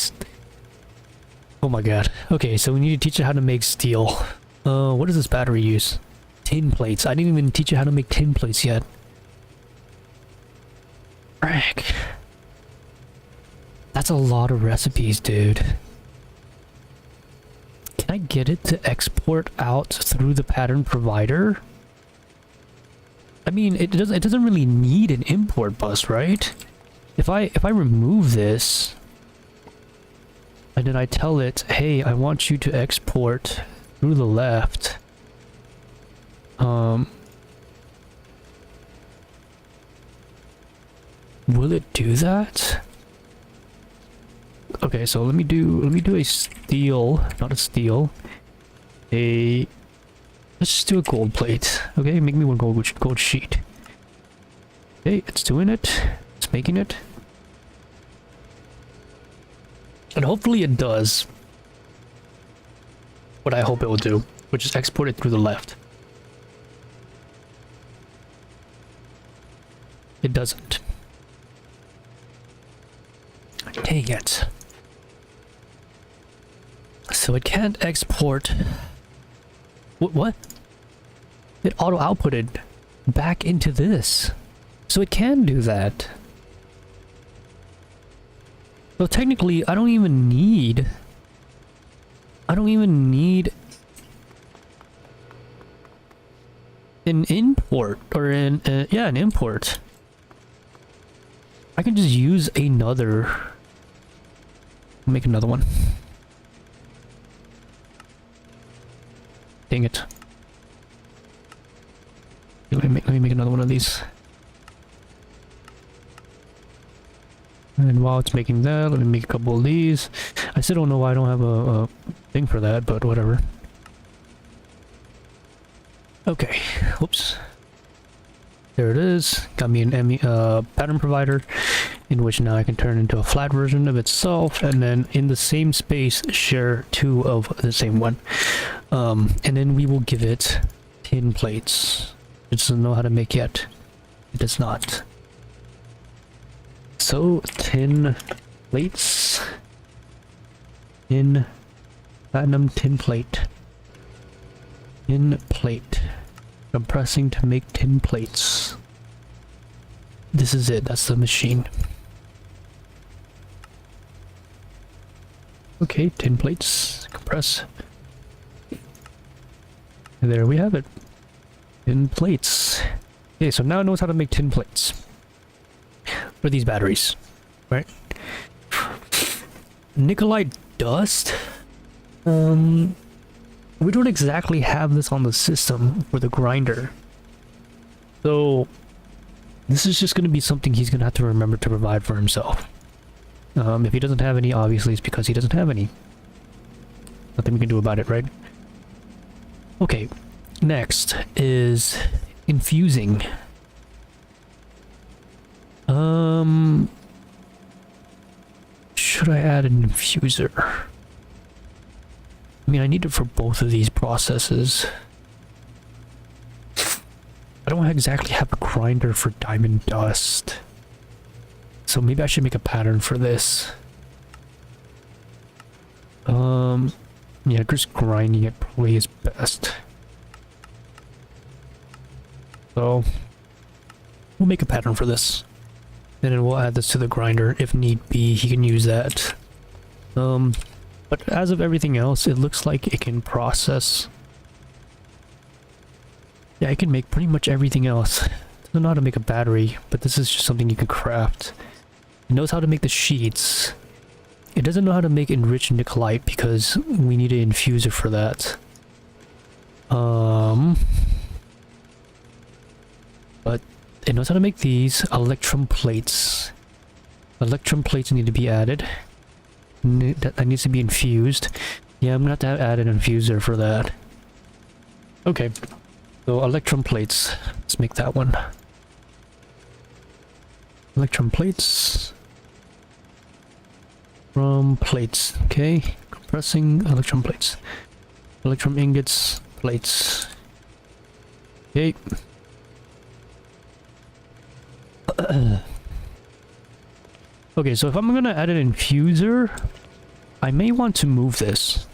oh my god. Okay, so we need to teach it how to make steel. What does this battery use? Tin plates. I didn't even teach it how to make tin plates yet. Frick. That's a lot of recipes, dude. Can I get it to export out through the pattern provider? I mean, it doesn't really need an import bus, right? If I remove this and then I tell it, hey, I want you to export through the left. Will it do that? Okay, Okay, so let me do a steel, not a steel. Let's just do a gold plate. Okay, make me one gold sheet. Okay, it's doing it. It's making it. And hopefully it does what I hope it will do, which is export it through the left. It doesn't. Dang it. So it can't export. What? It auto-outputted back into this. So it can do that. So technically, I don't even need an import or an import. I can just use another. Make another one. Dang it. Let me make another one of these. And while it's making that, let me make a couple of these. I still don't know why I don't have a thing for that, but whatever. Okay, whoops. There it is. Got me an pattern provider, in which now I can turn into a flat version of itself, and then in the same space share two of the same one. And then we will give it tin plates. It doesn't know how to make yet. It does not. So, tin plates. Platinum tin plate. Tin plate. Compressing to make tin plates. This is it. That's the machine. Okay, tin plates. Compress. And there we have it. Tin plates. Okay, so now it knows how to make tin plates. For these batteries. Right? Nikolite dust? We don't exactly have this on the system for the grinder. So, this is just going to be something he's going to have to remember to provide for himself. If he doesn't have any, obviously it's because he doesn't have any. Nothing we can do about it, right? Okay, next is infusing. Should I add an infuser? I mean, I need it for both of these processes. I don't exactly have a grinder for diamond dust. So maybe I should make a pattern for this. Yeah, just grinding it probably is best. So, we'll make a pattern for this. And then we'll add this to the grinder. If need be, he can use that. But as of everything else, it looks like it can process. Yeah, it can make pretty much everything else. It doesn't know how to make a battery, but this is just something you can craft. It knows how to make the sheets. It doesn't know how to make enriched nicolite because we need an infuser for that. But it knows how to make these electrum plates. Electrum plates need to be added. That needs to be infused. Yeah, I'm gonna have to add an infuser for that. Okay. So electrum plates. Let's make that one. Electrum plates. From plates. Okay. Compressing electrum plates. Electrum ingots. Plates. Okay. Okay, so if I'm gonna add an infuser, I may want to move this.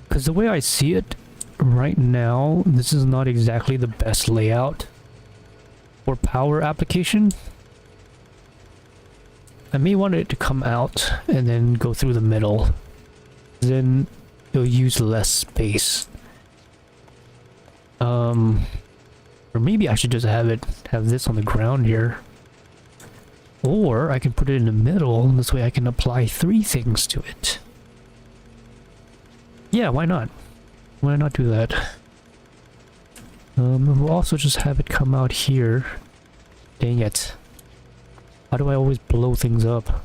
Because the way I see it right now, this is not exactly the best layout for power application. I may want it to come out and then go through the middle. Then it'll use less space. Or maybe I should just have this on the ground here. Or I can put it in the middle, and this way I can apply 3 things to it. Yeah, why not? Why not do that? We'll also just have it come out here. Dang it. How do I always blow things up?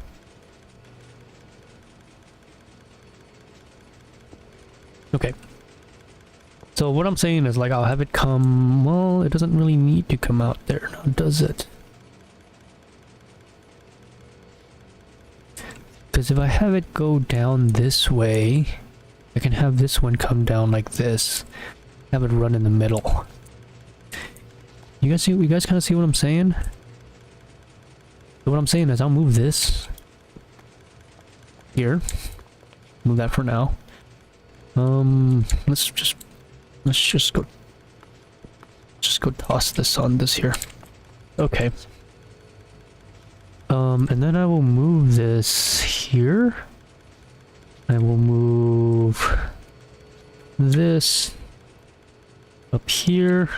Okay. So what I'm saying is, like, I'll have it come... Well, it doesn't really need to come out there now, does it? Because if I have it go down this way, I can have this one come down like this. Have it run in the middle. You guys see? You guys kind of see what I'm saying? So what I'm saying is, I'll move this here. Move that for now. Let's just go toss this on this here. Okay. And then I will move this here. I will move this up here.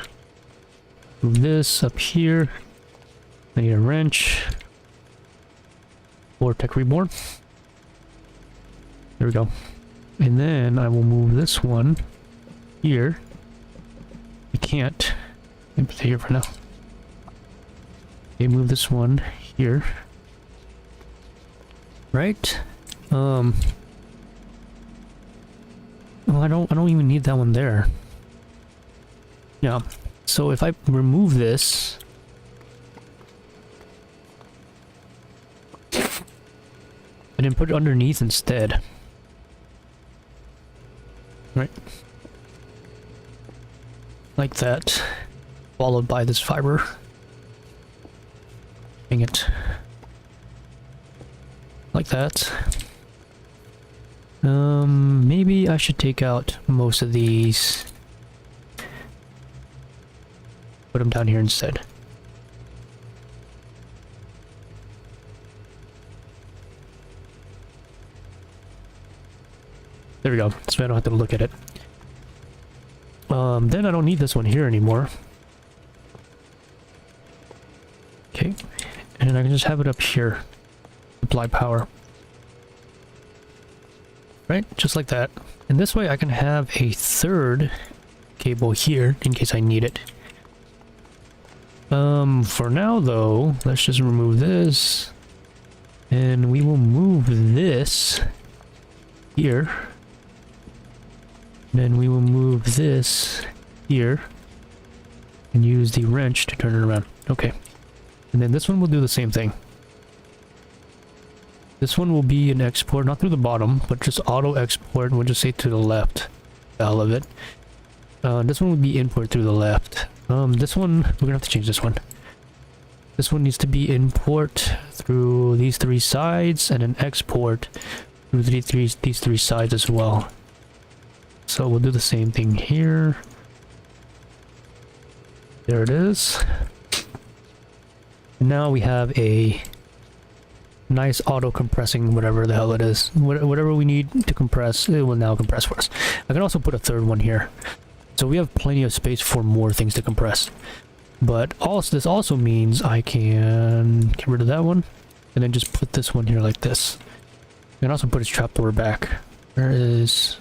Move this up here. I need a wrench. Or Tech Reborn. There we go. And then I will move this one here. I can't. Let me put it here for now. Okay, move this one here. Right? Well, I don't even need that one there. Yeah. So if I remove this, and then put it underneath instead. Right. Like that. Followed by this fiber. Dang it. Like that. Maybe I should take out most of these. Put them down here instead. There we go. So I don't have to look at it. Then I don't need this one here anymore. Okay. And I can just have it up here. Apply power. Right? Just like that. And this way I can have a third cable here in case I need it. For now though, let's just remove this. And we will move this here. Then we will move this here. And use the wrench to turn it around. Okay. And then this one will do the same thing. This one will be an export, not through the bottom, but just auto export, and we'll just say to the left. The hell of it. This one will be import through the left. This one, we're gonna have to change this one. This one needs to be import through these three sides, and then export through these three sides as well. So we'll do the same thing here. There it is. And now we have a nice auto compressing whatever the hell it is. Whatever we need to compress, it will now compress for us. I can also put a third one here. So we have plenty of space for more things to compress. But also, this also means I can get rid of that one and then just put this one here like this. I can also put its trapdoor back. Where is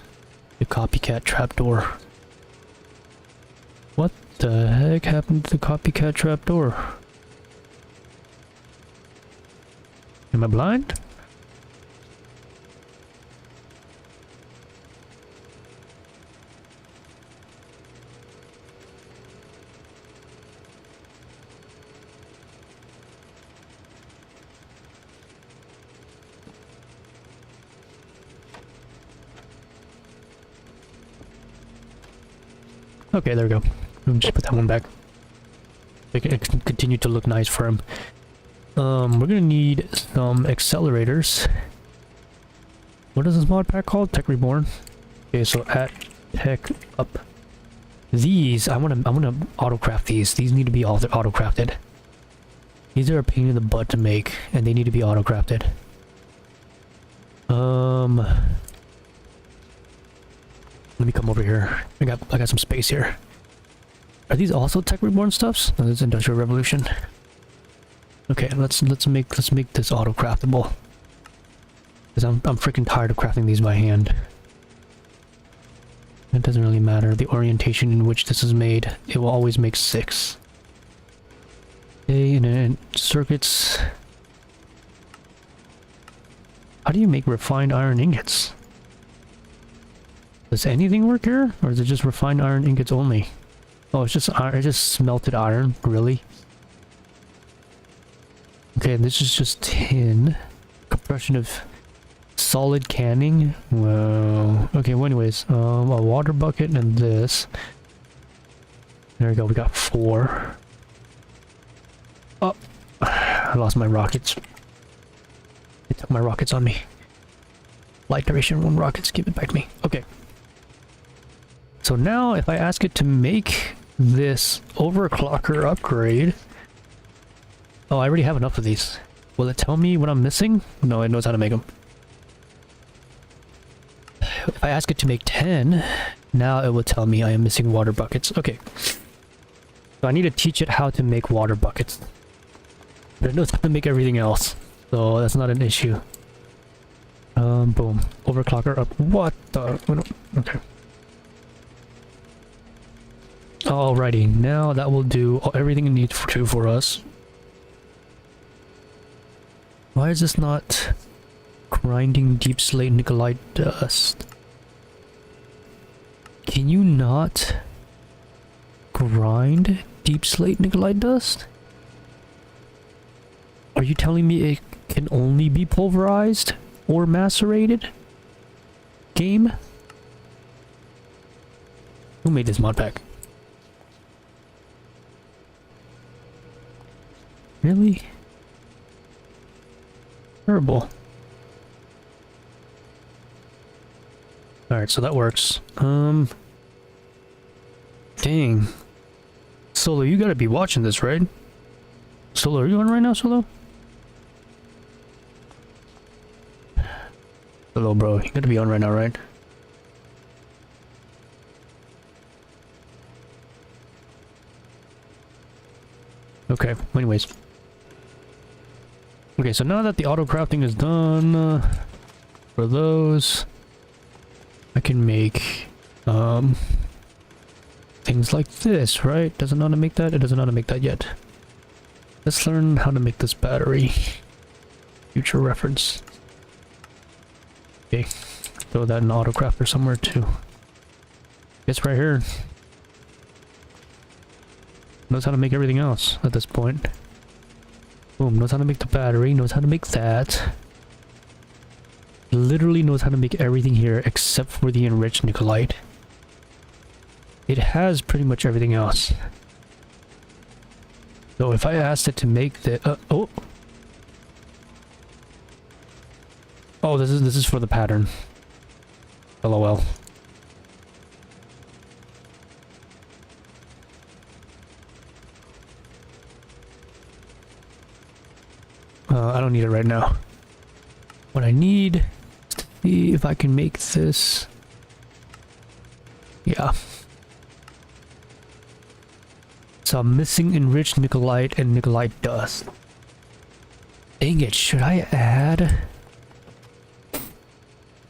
the copycat trapdoor? What the heck happened to the copycat trapdoor? Am I blind? Okay, there we go. Let me just put that one back. It can continue to look nice for him. We're gonna need some accelerators. What is this mod pack called? Tech Reborn. Okay, so at tech up. These I wanna autocraft these. These need to be autocrafted. These are a pain in the butt to make, and they need to be autocrafted. Let me come over here. I got some space here. Are these also Tech Reborn stuffs? No, this is Industrial Revolution. Okay, let's make this auto craftable. Because I'm freaking tired of crafting these by hand. It doesn't really matter the orientation in which this is made. It will always make 6. Okay, and then circuits. How do you make refined iron ingots? Does anything work here? Or is it just refined iron ingots only? Oh, it's just iron, it's just smelted iron, really? Okay, this is just tin. Compression of solid canning. Wow. Okay, well anyways, a water bucket and this. There we go, we got 4. Oh, I lost my rockets. They took my rockets on me. Light duration 1 rockets, give it back to me. Okay. So now if I ask it to make this overclocker upgrade... Oh, I already have enough of these. Will it tell me what I'm missing? No, it knows how to make them. If I ask it to make 10, now it will tell me I am missing water buckets. Okay. So I need to teach it how to make water buckets. But it knows how to make everything else. So that's not an issue. Boom. Overclocker up. What the? Okay. Alrighty, now that will do everything it needs to for us. Why is this not grinding deep slate nickelite dust? Can you not grind deep slate nickelite dust? Are you telling me it can only be pulverized or macerated? Game? Who made this mod pack? Really? Terrible. Alright, so that works. Dang. Solo, you gotta be watching this, right? Solo, are you on right now, Solo? Hello, bro. You gotta be on right now, right? Okay, anyways. Okay, so now that the auto crafting is done, for those, I can make, things like this, right? Does it know how to make that? It doesn't know how to make that yet. Let's learn how to make this battery. Future reference. Okay, throw that in auto crafter somewhere too. It's right here. Knows how to make everything else at this point. Boom, knows how to make the battery, knows how to make that. Literally knows how to make everything here except for the enriched nickelite. It has pretty much everything else. So if I asked it to make the oh, this is for the pattern. LOL. I don't need it right now. What I need is to see if I can make this. Yeah. So I'm missing enriched nickelite and nickelite dust. Dang it, should I add?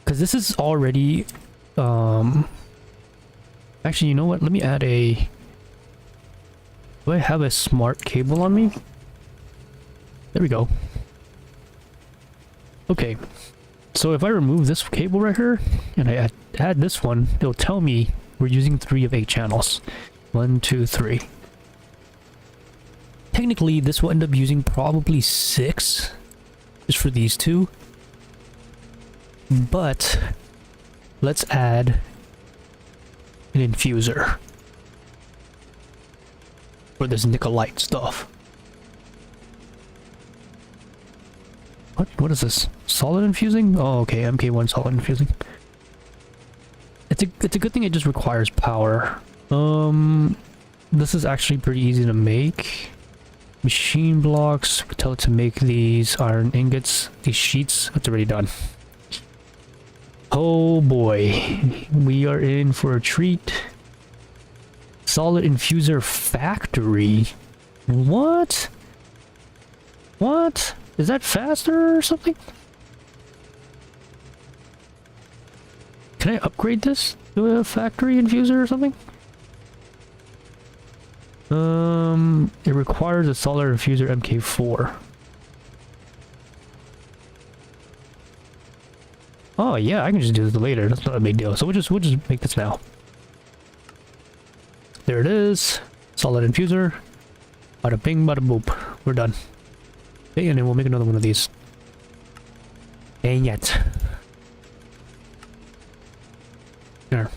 Because this is already... Actually, you know what? Let me add a... Do I have a smart cable on me? There we go. Okay. So if I remove this cable right here, and I add this one, it'll tell me we're using 3 of 8 channels. 1, 2, 3. Technically, this will end up using probably 6, just for these two. But, let's add an infuser for this nickelite stuff. What is this? Solid infusing? Oh, okay, MK1 solid infusing. It's a good thing it just requires power. This is actually pretty easy to make. Machine blocks, tell it to make these iron ingots, these sheets, it's already done. Oh boy, we are in for a treat. Solid infuser factory? What? What? Is that faster or something? Can I upgrade this to a factory infuser or something? It requires a solid infuser MK4. Oh yeah, I can just do this later. That's not a big deal. So we'll just make this now. There it is. Solid infuser. Bada bing, bada boop. We're done. Okay, and then we'll make another one of these. Dang it. There.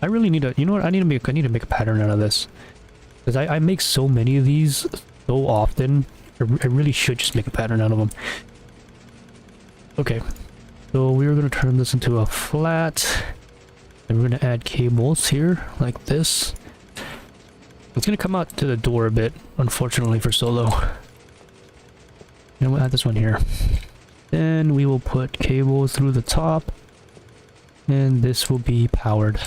I really need to, you know what? I need to make a pattern out of this. Because I make so many of these so often. I really should just make a pattern out of them. Okay. So we're going to turn this into a flat. And we're going to add cables here, like this. It's going to come out to the door a bit, unfortunately for solo. And we'll add this one here. Then we will put cables through the top. And this will be powered.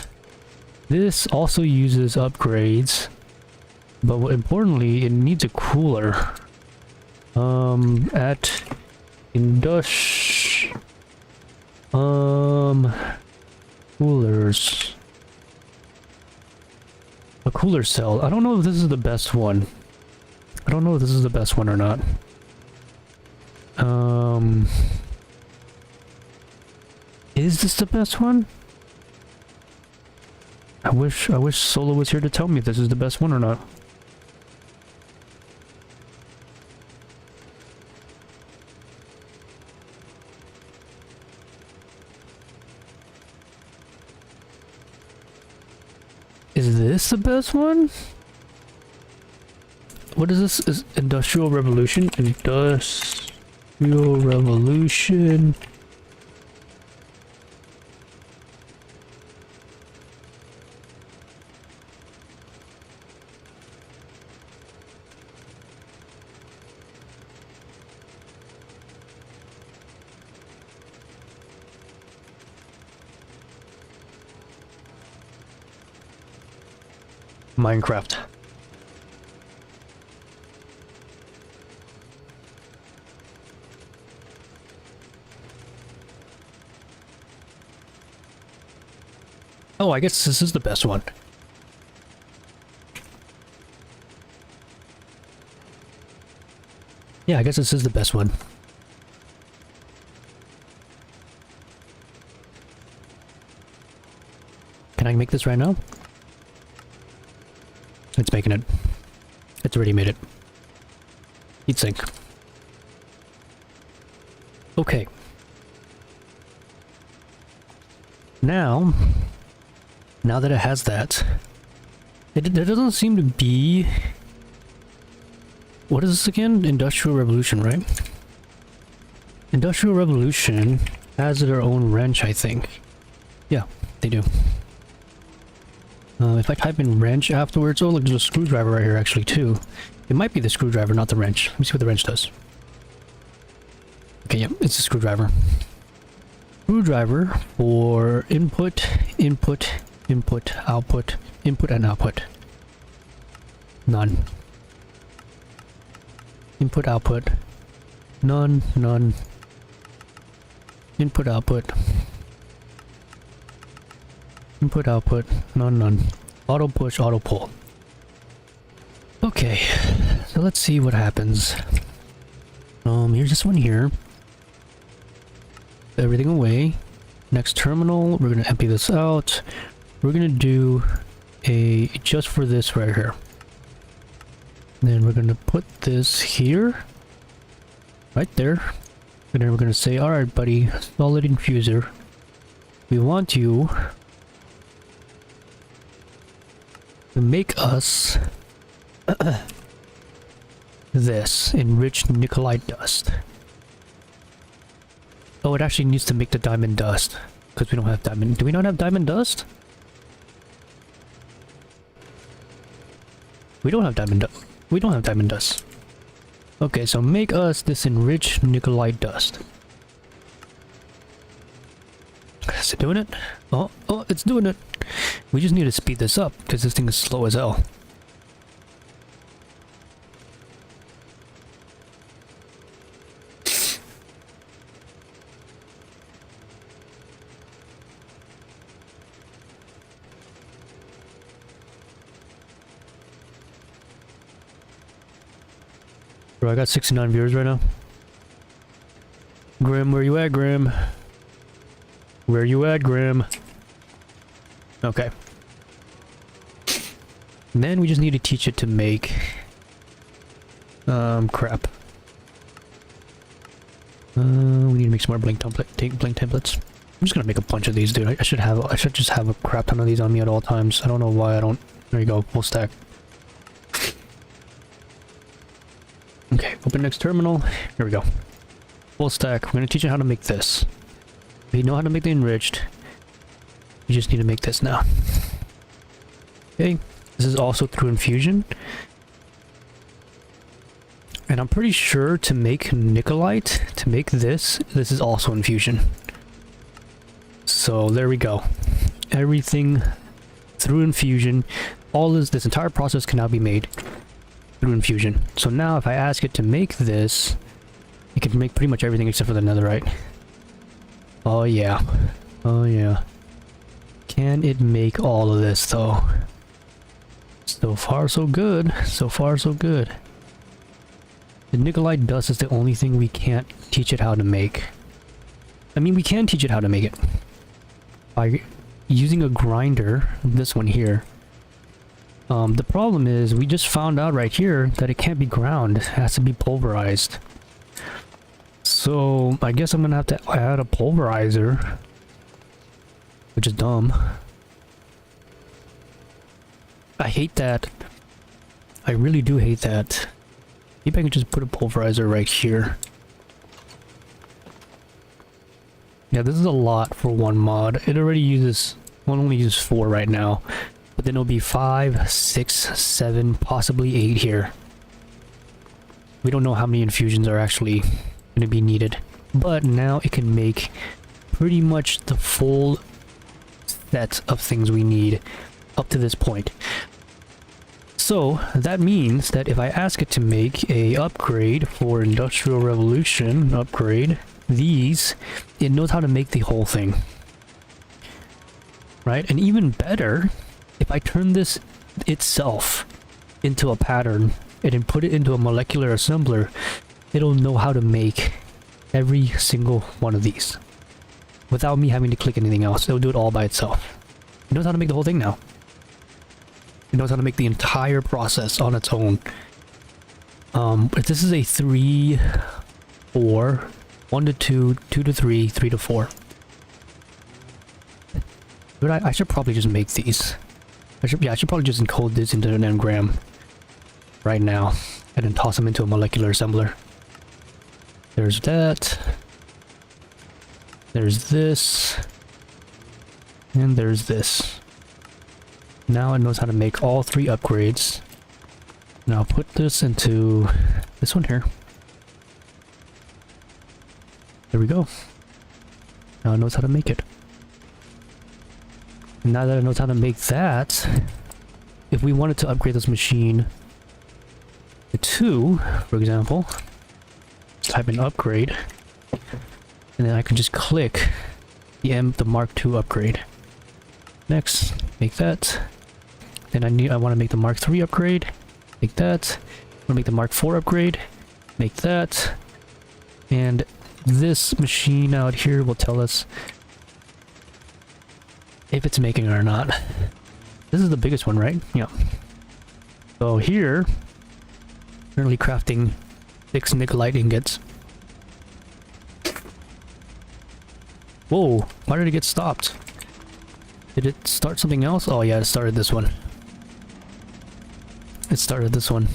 This also uses upgrades. But importantly, it needs a cooler. At coolers. A cooler cell. I don't know if this is the best one. I don't know if this is the best one or not. Is this the best one? I wish Solo was here to tell me if this is the best one or not. Is this the best one? What is this? Is Industrial Revolution? Industrial Revolution. Minecraft. Oh, I guess this is the best one. Yeah, I guess this is the best one. Can I make this right now? It's making it. It's already made it. Heatsink. Okay. Now that it has that, there doesn't seem to be... What is this again? Industrial Revolution, right? Industrial Revolution has their own wrench, I think. Yeah, they do. If I type in wrench afterwards, oh look, there's a screwdriver right here actually too. It might be the screwdriver, not the wrench. Let me see what the wrench does. Okay, yep, it's a screwdriver. Screwdriver for input, output, input and output. None. Input, output. None. Input, output. Input, output. None. Auto push, auto pull. Okay, so let's see what happens. Here's this one here. Everything away. Next terminal, we're gonna empty this out. We're gonna do a just for this right here. And then we're gonna put this here. Right there. And then we're gonna say, alright buddy, solid infuser. We want you to make us this enriched Nikolite dust. Oh, it actually needs to make the diamond dust because we don't have diamond. Do we not have diamond dust? We don't have diamond dust. We don't have diamond dust. Okay, so make us this enriched Nikolite dust. Is it doing it? Oh, it's doing it. We just need to speed this up because this thing is slow as hell. Bro, I got 69 viewers right now. Grim, where you at, Grim? Where you at, Grim? Okay. And then we just need to teach it to make... crap. We need to make some more blank templates. I'm just gonna make a bunch of these, dude. I should just have a crap ton of these on me at all times. I don't know why I don't. There you go, full stack. Okay, open next terminal. Here we go. Full stack. We're gonna teach you how to make this. If you know how to make the enriched, you just need to make this now. Okay, this is also through infusion. And I'm pretty sure to make Nikolite, to make this is also infusion. So there we go. Everything through infusion. All this entire process can now be made through infusion. So now if I ask it to make this, it can make pretty much everything except for the netherite. Oh yeah. Oh yeah. Can it make all of this though? So far so good. So far so good. The Nikolite dust is the only thing we can't teach it how to make. I mean, we can teach it how to make it. By using a grinder, this one here. The problem is, we just found out right here that it can't be ground. It has to be pulverized. So, I guess I'm gonna have to add a pulverizer. Which is dumb. I hate that. I really do hate that. Maybe I can just put a pulverizer right here. Yeah, this is a lot for one mod. It already uses... Well, it only uses 4 right now. But then it'll be 5, 6, 7, possibly 8 here. We don't know how many infusions are actually going to be needed. But now it can make pretty much the full set of things we need up to this point. So, that means that if I ask it to make a upgrade for Industrial Revolution, upgrade these, it knows how to make the whole thing. Right? And even better, if I turn this itself into a pattern and then put it into a molecular assembler, it'll know how to make every single one of these. Without me having to click anything else. It'll do it all by itself. It knows how to make the whole thing now. It knows how to make the entire process on its own. If this is a 3, 4, 1 to 2, 2 to 3, 3 to 4. But I should probably just make these. I should probably just encode this into an engram right now and then toss them into a molecular assembler. There's that. There's this. And there's this. Now it knows how to make all 3 upgrades. Now put this into this one here. There we go. Now it knows how to make it. And now that it knows how to make that, if we wanted to upgrade this machine to 2, for example, type in upgrade, and then I can just click the Mark II upgrade. Next, make that. Then I want to make the Mark III upgrade. Make that. I want to make the Mark IV upgrade. Make that. And this machine out here will tell us if it's making it or not. This is the biggest one, right? Yeah. So here, currently crafting 6 Nikolite ingots. Whoa, why did it get stopped? Did it start something else? Oh yeah, it started this one. It started this one.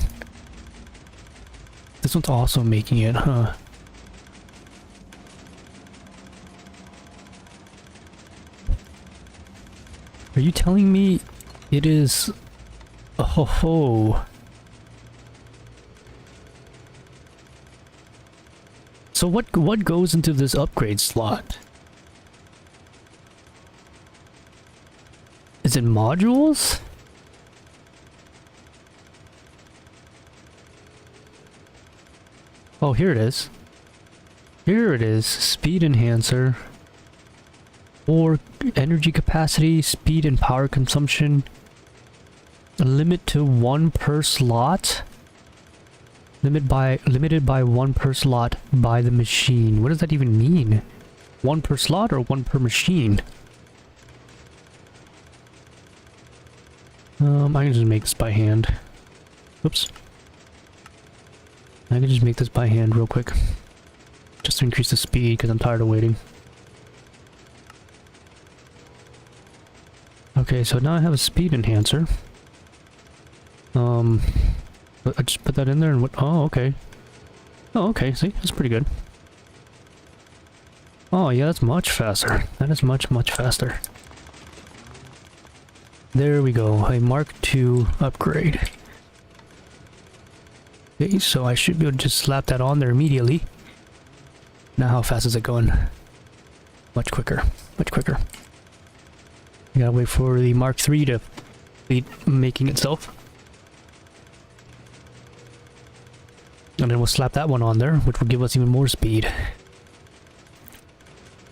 This one's also making it, huh? Are you telling me it is... Oh ho ho. So what goes into this upgrade slot? Is it modules? Oh, here it is. Here it is. Speed enhancer. Or energy capacity, speed and power consumption. A limit to 1 per slot. Limited by one per slot by the machine. What does that even mean? One per slot or one per machine? I can just make this by hand. Oops. I can just make this by hand real quick. Just to increase the speed because I'm tired of waiting. Okay, so now I have a speed enhancer. I just put that in there and what? Oh, okay. Oh, okay. See, that's pretty good. Oh, yeah, that's much faster. That is much faster. There we go. A Mark II upgrade. Okay, so I should be able to just slap that on there immediately. Now, how fast is it going? Much quicker. Much quicker. You gotta wait for the Mark III to be making itself. And then we'll slap that one on there, which will give us even more speed.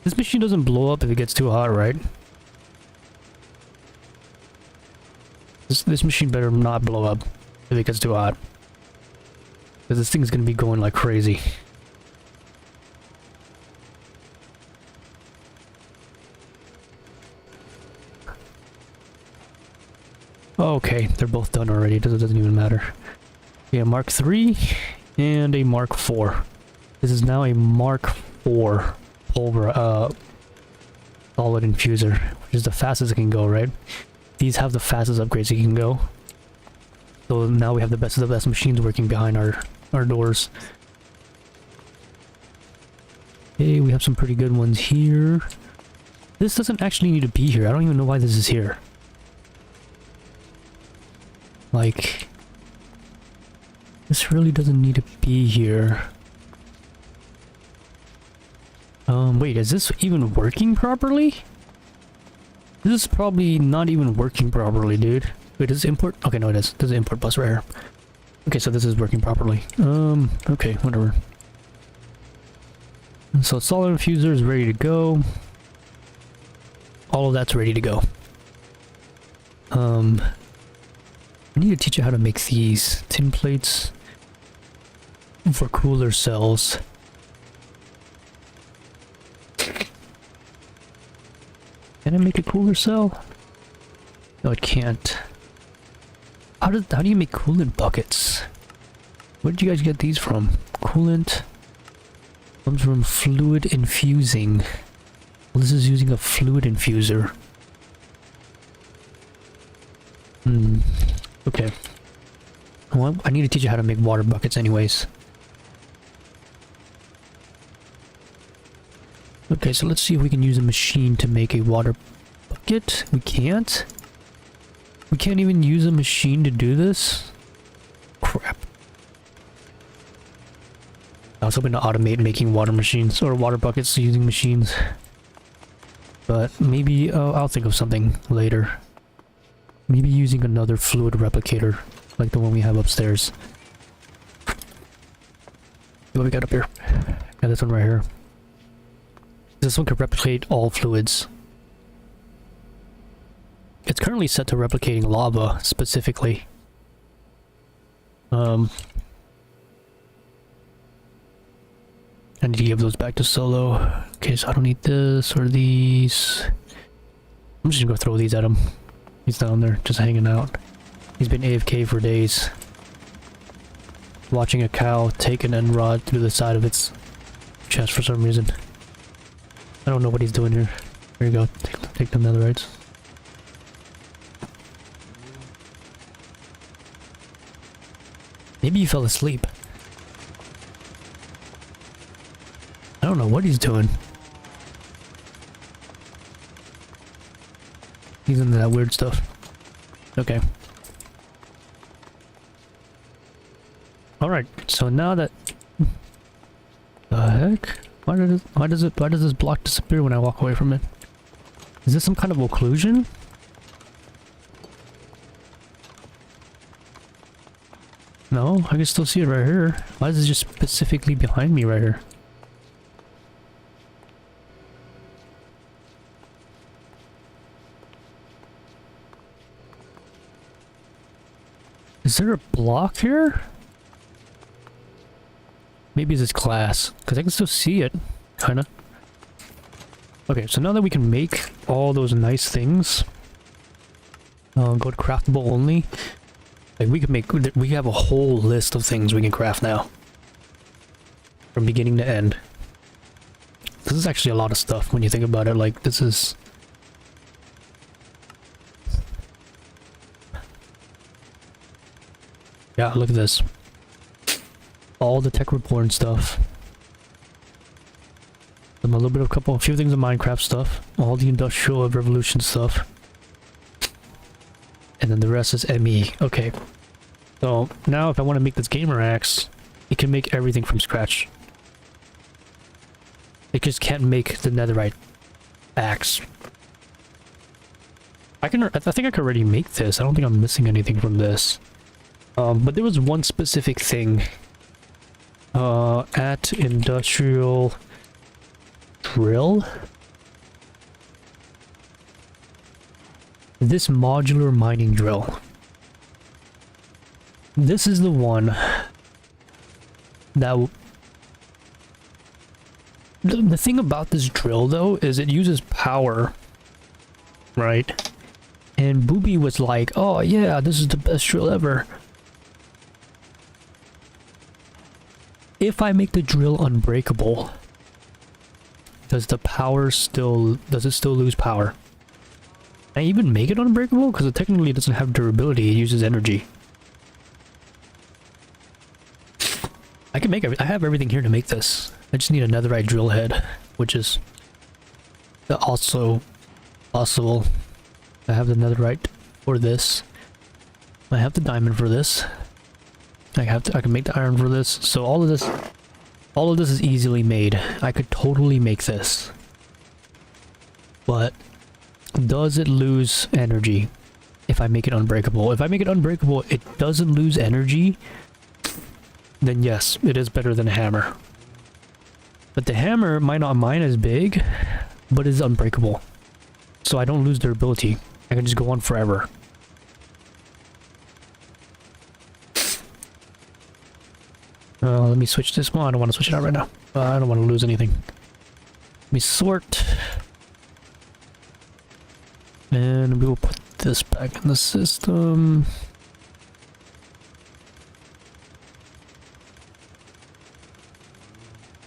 This machine doesn't blow up if it gets too hot, right? This machine better not blow up if it gets too hot. Because this thing's gonna be going like crazy. Okay, they're both done already. It doesn't even matter. Yeah, Mark III and a Mark IV. This is now a Mark IV solid infuser, which is the fastest it can go, right? These have the fastest upgrades it can go. So now we have the best of the best machines working behind our doors. Okay, we have some pretty good ones here. This doesn't actually need to be here. I don't even know why this is here. Like, this really doesn't need to be here. Wait, is this even working properly? This is probably not even working properly, dude. Wait, does it import? Okay, no, it is. There's an import bus right here. Okay, so this is working properly. Okay, whatever. So solid infuser is ready to go. All of that's ready to go. I need to teach you how to make these tin plates for cooler cells. Can I make a cooler cell? No, it can't. How do you make coolant buckets? Where did you guys get these from? Coolant comes from fluid infusing. Well, this is using a fluid infuser. Okay. Well, I need to teach you how to make water buckets anyways. Okay, so let's see if we can use a machine to make a water bucket. We can't. We can't even use a machine to do this? Crap. I was hoping to automate making water machines or water buckets using machines. But maybe I'll think of something later. Maybe using another fluid replicator like the one we have upstairs. What we got up here? Got this one right here. This one can replicate all fluids. It's currently set to replicating lava, specifically. I need to give those back to Solo. Okay, so I don't need this or these. I'm just gonna go throw these at him. He's down there, just hanging out. He's been AFK for days. Watching a cow take an end rod through the side of its chest for some reason. I don't know what he's doing here. There you go. Take the netherites. Maybe he fell asleep. I don't know what he's doing. He's into that weird stuff. Okay. Alright, so now that... The heck? Why does this block disappear when I walk away from it? Is this some kind of occlusion? No, I can still see it right here. Why is it just specifically behind me right here? Is there a block here? Maybe it's this glass, because I can still see it, kinda. Okay, so now that we can make all those nice things, go to craftable only. Like we have a whole list of things we can craft now. From beginning to end. This is actually a lot of stuff when you think about it, like this is... Yeah, look at this. All the tech report and stuff. A little bit of a few things of Minecraft stuff. All the Industrial Revolution stuff. And then the rest is ME. Okay. So now if I want to make this gamer axe, it can make everything from scratch. It just can't make the netherite axe. I think I can already make this. I don't think I'm missing anything from this. But there was one specific thing. At Industrial Drill. This modular mining drill. This is the one that... The thing about this drill, though, is it uses power, right? And Booby was like, oh yeah, this is the best drill ever. If I make the drill unbreakable, does it still lose power? Can I even make it unbreakable? Because it technically doesn't have durability, it uses energy. I can make I have everything here to make this. I just need a netherite drill head, which is also possible. I have the netherite for this. I have the diamond for this. I can make the iron for this. So all of this is easily made. I could totally make this. But does it lose energy if I make it unbreakable? If I make it unbreakable, it doesn't lose energy, then yes, it is better than a hammer. But the hammer might not mine as big, but is unbreakable. So I don't lose durability. I can just go on forever. Let me switch this one. I don't want to switch it out right now. I don't want to lose anything. Let me sort. And we will put this back in the system.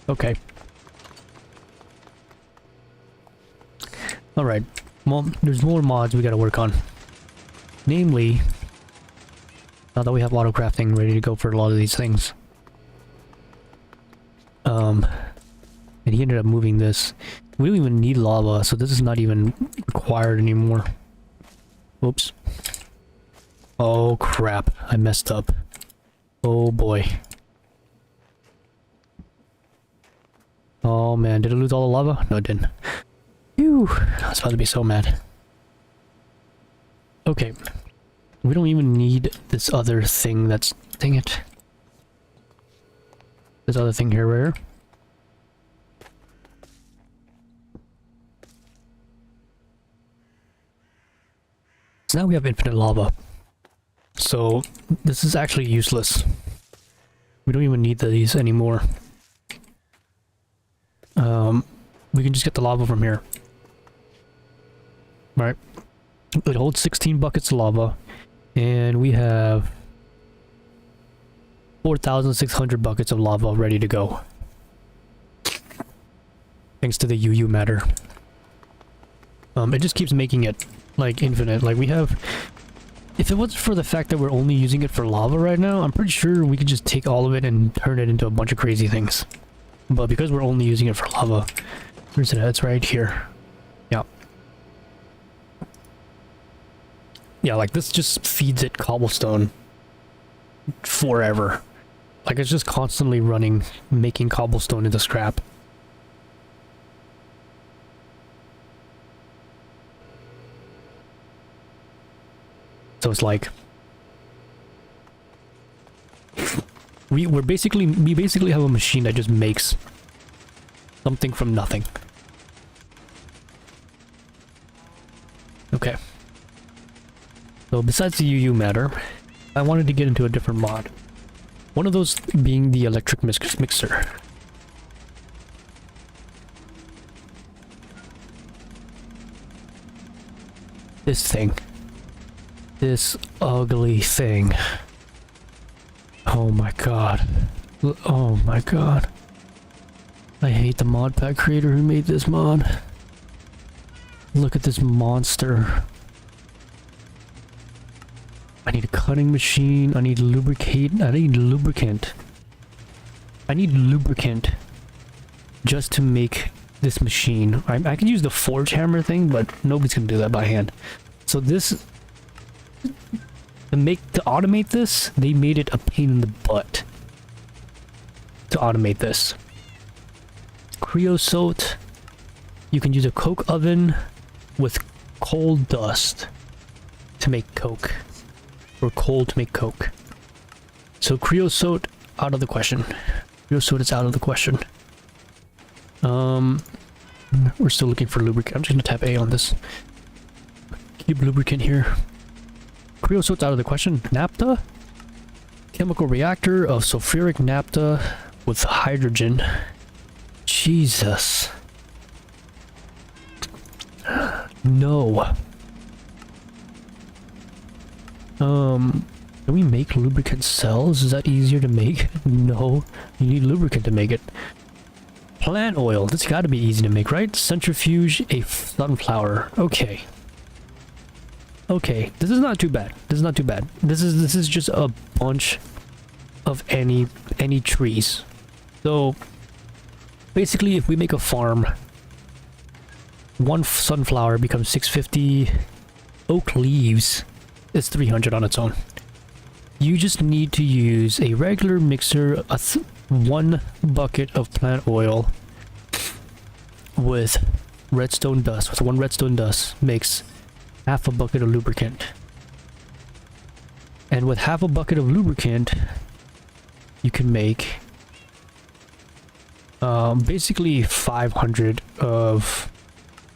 Okay. Alright. Well, there's more mods we gotta work on. Namely, now that we have auto crafting ready to go for a lot of these things. And he ended up moving this. We don't even need lava, so this is not even required anymore. Oops. Oh crap, I messed up. Oh boy. Oh man, did I lose all the lava? No, it didn't. Phew, I was about to be so mad. Okay. We don't even need this other thing that's... Dang it. This other thing here, right here. So now we have infinite lava. So this is actually useless. We don't even need these anymore. We can just get the lava from here. Right. It holds 16 buckets of lava. And we have 4,600 buckets of lava ready to go. Thanks to the UU matter. It just keeps making it like infinite. Like we have... If it wasn't for the fact that we're only using it for lava right now, I'm pretty sure we could just take all of it and turn it into a bunch of crazy things. But because we're only using it for lava... Where's it at? It's right here. Yeah. Yeah, like this just feeds it cobblestone forever. Like it's just constantly running, making cobblestone into scrap. So it's like we basically have a machine that just makes something from nothing. Okay. So besides the UU matter, I wanted to get into a different mod. One of those being the electric mixer. This thing. This ugly thing. Oh my god. Oh my god. I hate the mod pack creator who made this mod. Look at this monster. I need a cutting machine. I need lubricate. I need lubricant. I need lubricant just to make this machine. I can use the forge hammer thing, but nobody's gonna do that by hand. So this, to automate this, they made it a pain in the butt to automate this. Creosote. You can use a coke oven with coal dust to make coke, or coal to make coke. So creosote out of the question. Creosote is out of the question. We're still looking for lubricant. I'm just gonna tap A on this. Keep lubricant here. Creosote's out of the question. Naphtha. Chemical reactor of sulfuric naphtha with hydrogen. Jesus. No. Can we make lubricant cells? Is that easier to make? No. You need lubricant to make it. Plant oil. This gotta be easy to make, right? Centrifuge a sunflower. Okay. Okay. This is not too bad. This is not too bad. This is just a bunch of any trees. So basically, if we make a farm, one sunflower becomes 650. Oak leaves is 300 on its own. You just need to use a regular mixer, one bucket of plant oil with redstone dust. With one redstone dust makes half a bucket of lubricant. And with half a bucket of lubricant, you can make basically 500 of,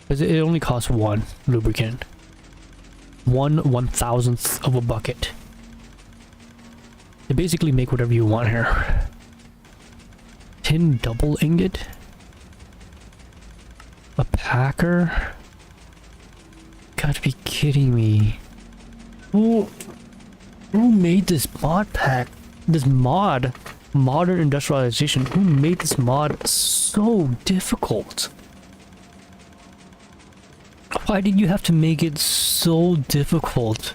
because it only costs one lubricant. 1/1000th of a bucket. You basically make whatever you want here. Tin double ingot? A packer? Gotta be kidding me. Who made this mod pack? This mod? Modern industrialization. Who made this mod so difficult? Why did you have to make it so difficult?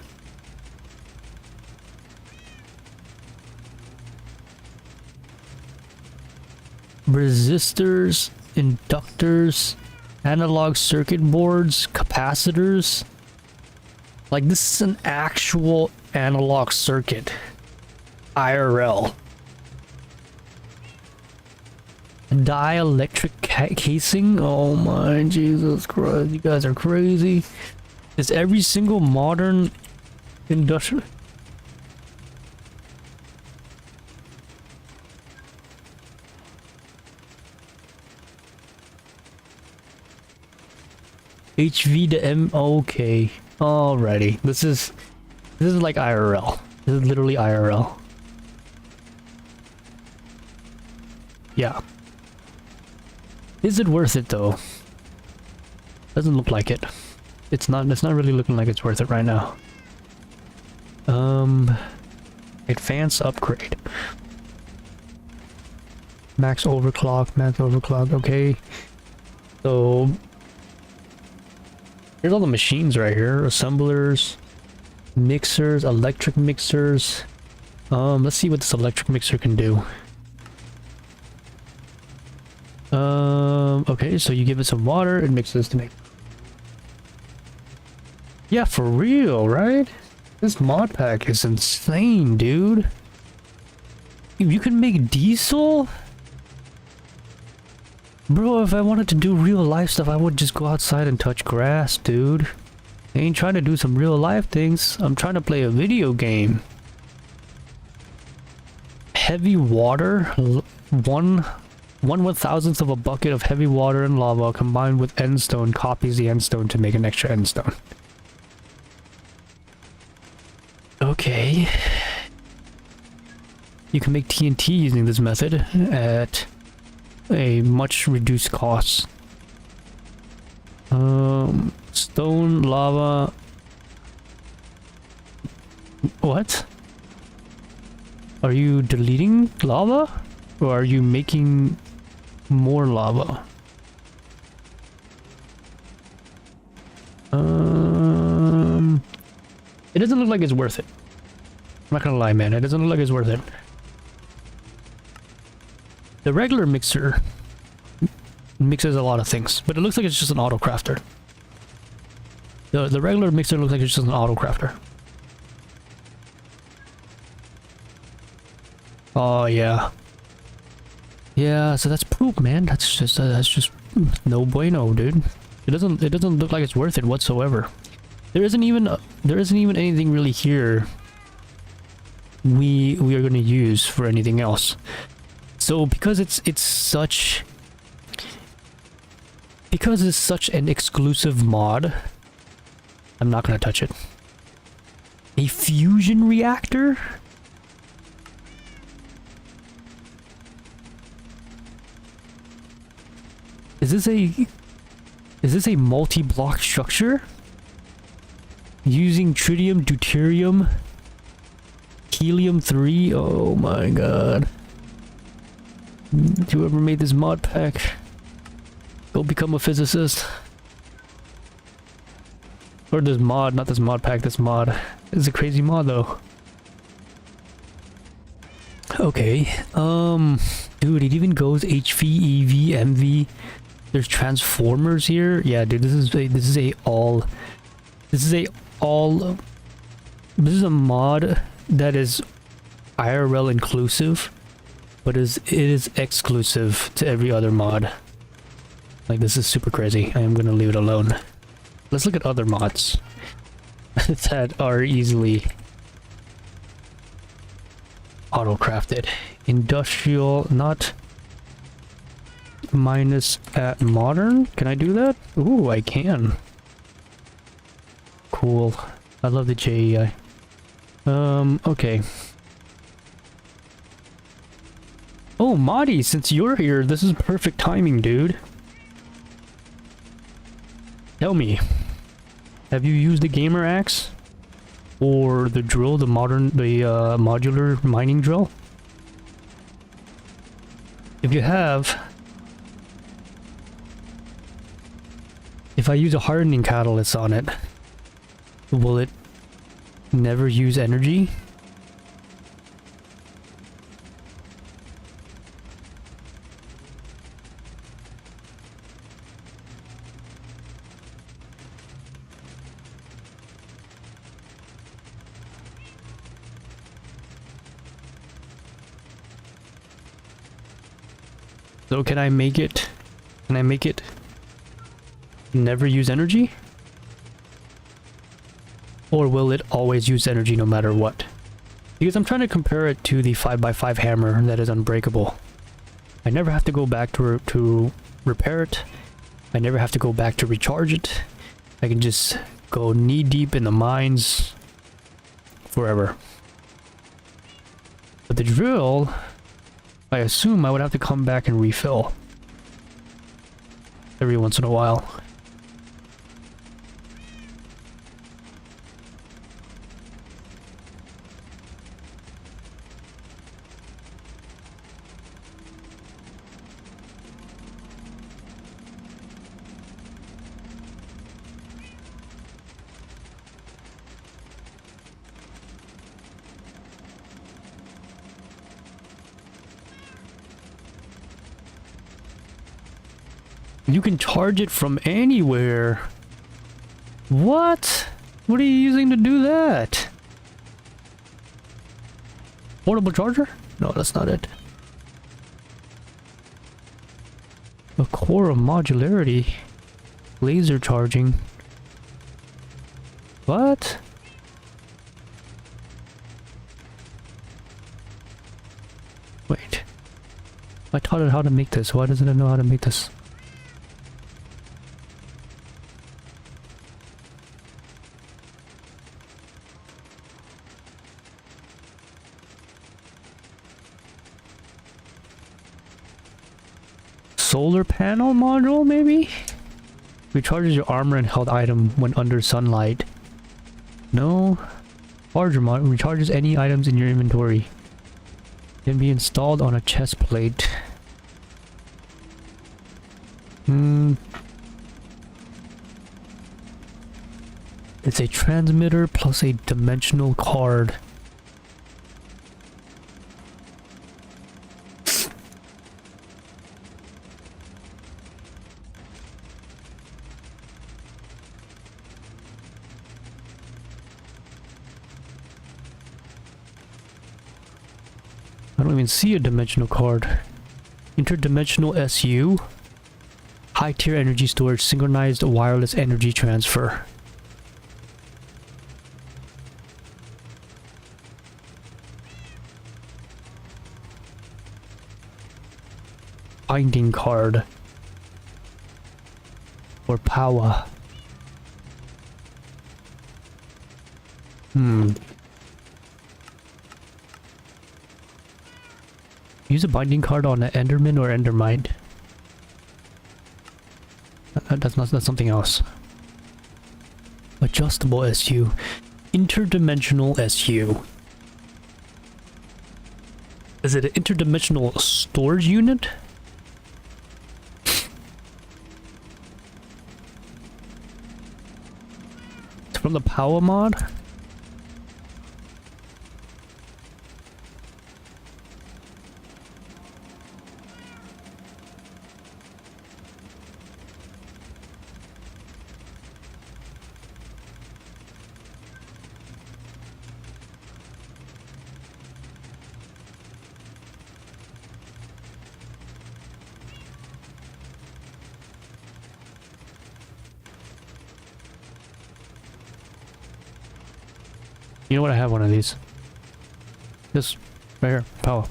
Resistors, inductors, analog circuit boards, capacitors. Like, this is an actual analog circuit. IRL. Dielectric casing. Oh my Jesus Christ, you guys are crazy. Is every single modern industrial HV to M? Okay, alrighty. This is like IRL. This is literally IRL. Yeah. Is it worth it though? Doesn't look like it. It's not really looking like it's worth it right now. Advanced upgrade. Max overclock, okay. So here's all the machines right here. Assemblers, mixers, electric mixers. Let's see what this electric mixer can do. Okay, so you give it some water, it mixes to make. Yeah, for real, right? This mod pack is insane, dude. You can make diesel? Bro, if I wanted to do real life stuff, I would just go outside and touch grass, dude. I ain't trying to do some real life things. I'm trying to play a video game. Heavy water, 1/1000th of a bucket of heavy water and lava combined with endstone copies the endstone to make an extra endstone. Okay. You can make TNT using this method at a much reduced cost. Stone, lava. What? Are you deleting lava? Or are you making more lava? It doesn't look like it's worth it. I'm not gonna lie, man. It doesn't look like it's worth it. The regular mixer mixes a lot of things, but it looks like it's just an auto crafter. The regular mixer looks like it's just an auto crafter. Oh yeah. Yeah, so that's poop, man. That's just no bueno, dude. It doesn't look like it's worth it whatsoever. There isn't even anything really here we are going to use for anything else. So because it's such an exclusive mod, I'm not going to touch it. A fusion reactor? Is this a multi-block structure? Using tritium, deuterium, helium-3? Oh my god. Whoever made this mod pack, go become a physicist. Or this mod, not this mod pack, this mod. It's a crazy mod though. Okay, dude, it even goes HV, EV, MV. There's transformers here. Yeah, dude, this is a mod that is IRL inclusive, but it is exclusive to every other mod. Like, this is super crazy. I am gonna leave it alone. Let's look at other mods that are easily auto-crafted. Industrial, not minus at modern. Can I do that? Ooh, I can. Cool. I love the JEI. Okay. Oh, Madi, since you're here, this is perfect timing, dude. Tell me, have you used the gamer axe? Or the drill, the modular mining drill? If you have, if I use a hardening catalyst on it, will it never use energy? So can I make it never use energy? Or will it always use energy no matter what? Because I'm trying to compare it to the 5x5 hammer that is unbreakable. I never have to go back to repair it. I never have to go back to recharge it. I can just go knee deep in the mines forever. But the drill, I assume I would have to come back and refill every once in a while. You can charge it from anywhere. What? What are you using to do that? Portable charger? No, that's not it. A core of modularity. Laser charging. What? Wait. I taught it how to make this. Why doesn't it know how to make this? solar panel module, maybe? Recharges your armor and health item when under sunlight. No. Charger mod recharges any items in your inventory. Can be installed on a chest plate. It's a transmitter plus a dimensional card. I don't even see a dimensional card. Interdimensional SU. High tier energy storage, synchronized wireless energy transfer. Binding card. Or power. Use a binding card on an Enderman or Endermite. That's something else. Adjustable SU. Interdimensional SU. Is it an interdimensional storage unit? It's from the power mod? You know what? I have one of these. This right here. Power.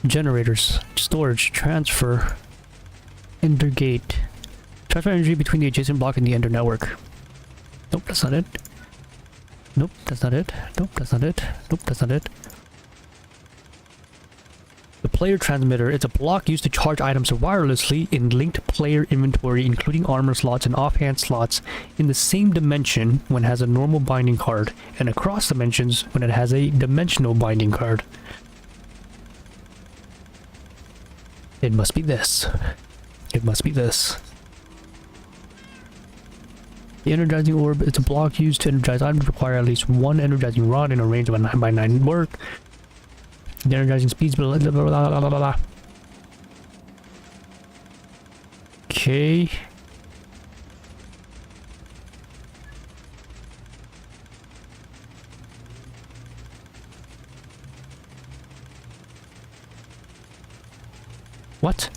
Generators. Storage. Transfer. Ender gate. Transfer energy between the adjacent block and the Ender network. Nope, that's not it. Nope, that's not it. Nope, that's not it. Nope, that's not it. The player transmitter is a block used to charge items wirelessly in linked player inventory, including armor slots and offhand slots, in the same dimension when it has a normal binding card, and across dimensions when it has a dimensional binding card. It must be this. It must be this. The energizing orb is a block used to energize items, require at least one energizing rod in a range of a 9x9 work. The energizing speeds, blah, blah, blah, blah, blah, blah. Okay. What?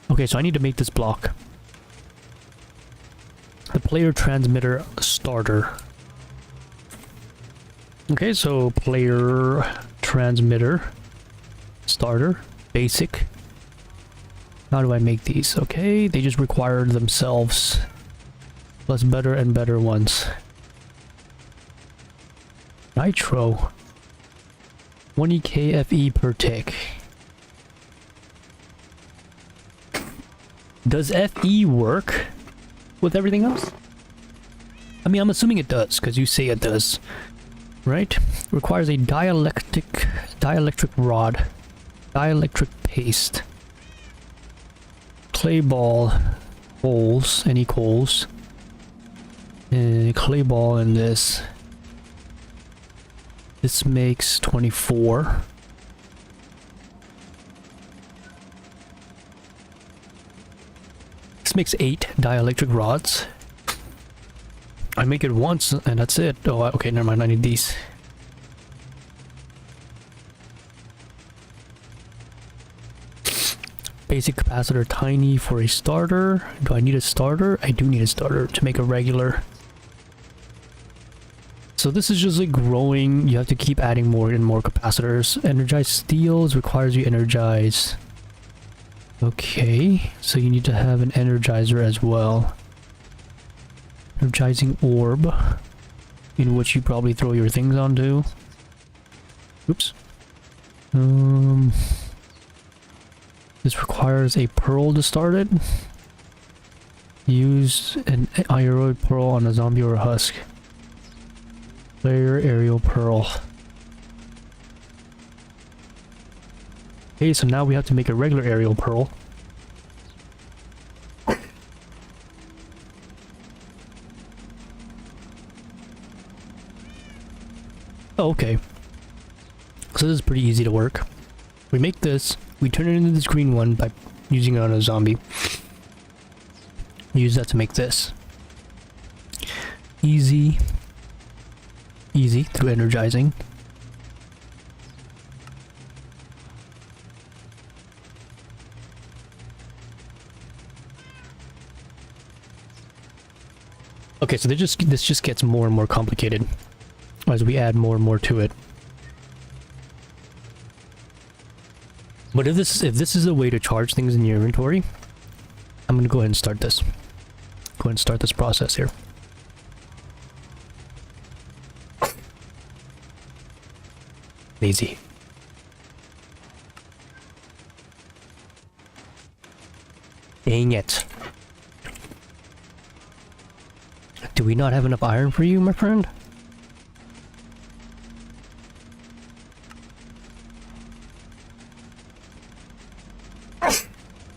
Okay, so I need to make this block. The player transmitter starter. Okay, so player transmitter starter basic. How do I make these? Okay, they just require themselves plus better and better ones. Nitro 20 KFE per tick. Does FE work with everything else? I mean, I'm assuming it does because you say it does. Right? Requires a dielectric rod, dielectric paste, clay ball, coals, any coals, clay ball, and this. This makes 24. This makes 8 dielectric rods. I make it once and that's it. Oh, okay, never mind. I need these. Basic capacitor, tiny for a starter. Do I need a starter? I do need a starter to make a regular. So this is just like growing. You have to keep adding more and more capacitors. Energized steels requires you energize. Okay, so you need to have an energizer as well. Energizing orb, in which you probably throw your things onto. Oops. This requires a pearl to start it. Use an iroid pearl on a zombie or a husk. Player aerial pearl. Okay, so now we have to make a regular aerial pearl. Oh, okay. So this is pretty easy to work. We make this, we turn it into this green one by using it on a zombie. Use that to make this. Easy. Easy through energizing. Okay, so this just gets more and more complicated as we add more and more to it. But if this is a way to charge things in your inventory, I'm gonna go ahead and start this. Go ahead and start this process here. Easy. Dang it. Do we not have enough iron for you, my friend?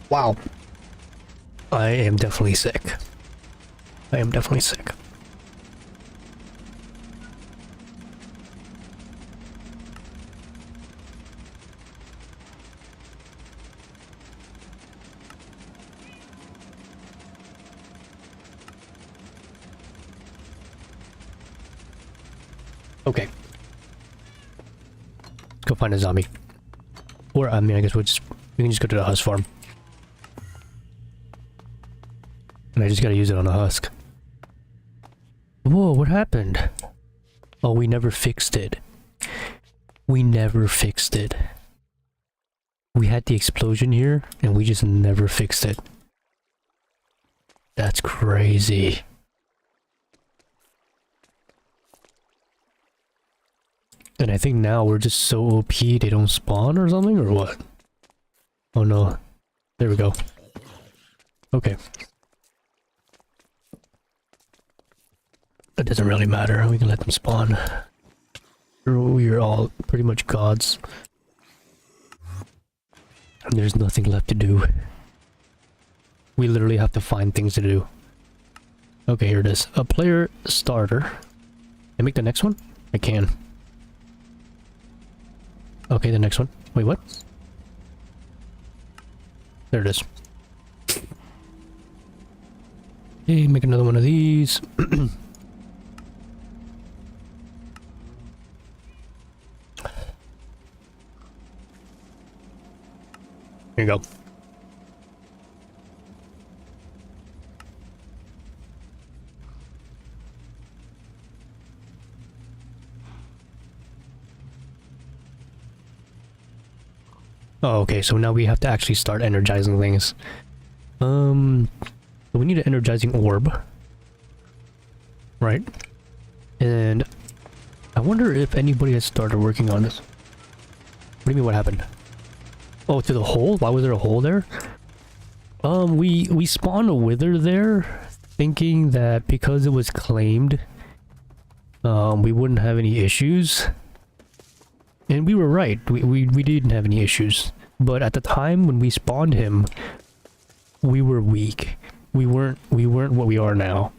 Wow. I am definitely sick. I am definitely sick. Okay. Let's go find a zombie. Or, I mean, I guess we can just go to the husk farm. And I just gotta use it on a husk. Whoa, what happened? Oh, we never fixed it. We never fixed it. We had the explosion here, and we just never fixed it. That's crazy. And I think now we're just so OP they don't spawn or something, or what? Oh no. There we go. Okay. It doesn't really matter, we can let them spawn. We're all pretty much gods. And there's nothing left to do. We literally have to find things to do. Okay, here it is. A player starter. Can I make the next one? I can. Okay, the next one. Wait, what? There it is. Okay, make another one of these. Here you go. Oh, okay, so now we have to actually start energizing things. So we need an energizing orb. Right? And I wonder if anybody has started working on this. What do you mean, what happened? Oh, to the hole? Why was there a hole there? We spawned a wither there, thinking that because it was claimed, we wouldn't have any issues. And we were right, we didn't have any issues. But at the time when we spawned him, we were weak. We weren't what we are now.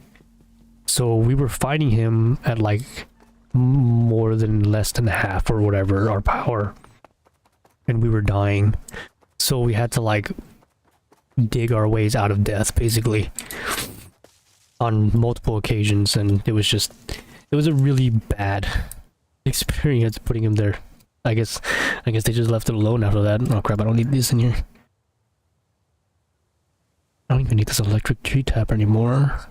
So we were fighting him at like more than less than half or whatever our power. And we were dying. So we had to like dig our ways out of death basically. On multiple occasions, and it was a really bad experience putting him there. I guess they just left it alone after that. Oh crap, I don't need this in here. I don't even need this electric tree tapper anymore.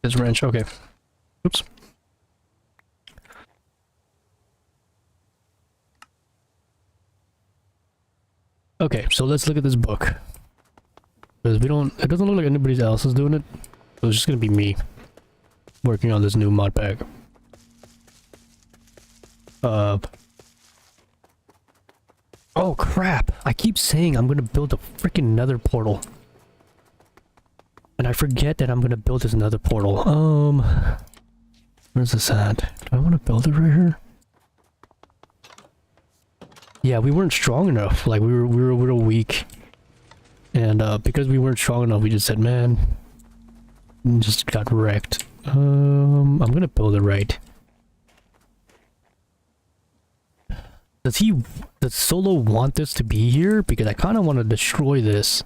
This wrench, okay. Oops. Okay, so let's look at this book. Because it doesn't look like anybody else is doing it. So it's just gonna be me working on this new mod pack. Oh crap! I keep saying I'm gonna build a freaking nether portal. And I forget that I'm gonna build this nether portal. Where's this at? Do I want to build it right here? Yeah, we weren't strong enough. Like we were real weak. And because we weren't strong enough, we just said, man, and just got wrecked. I'm gonna build it right. Does Solo want this to be here? Because I kind of want to destroy this.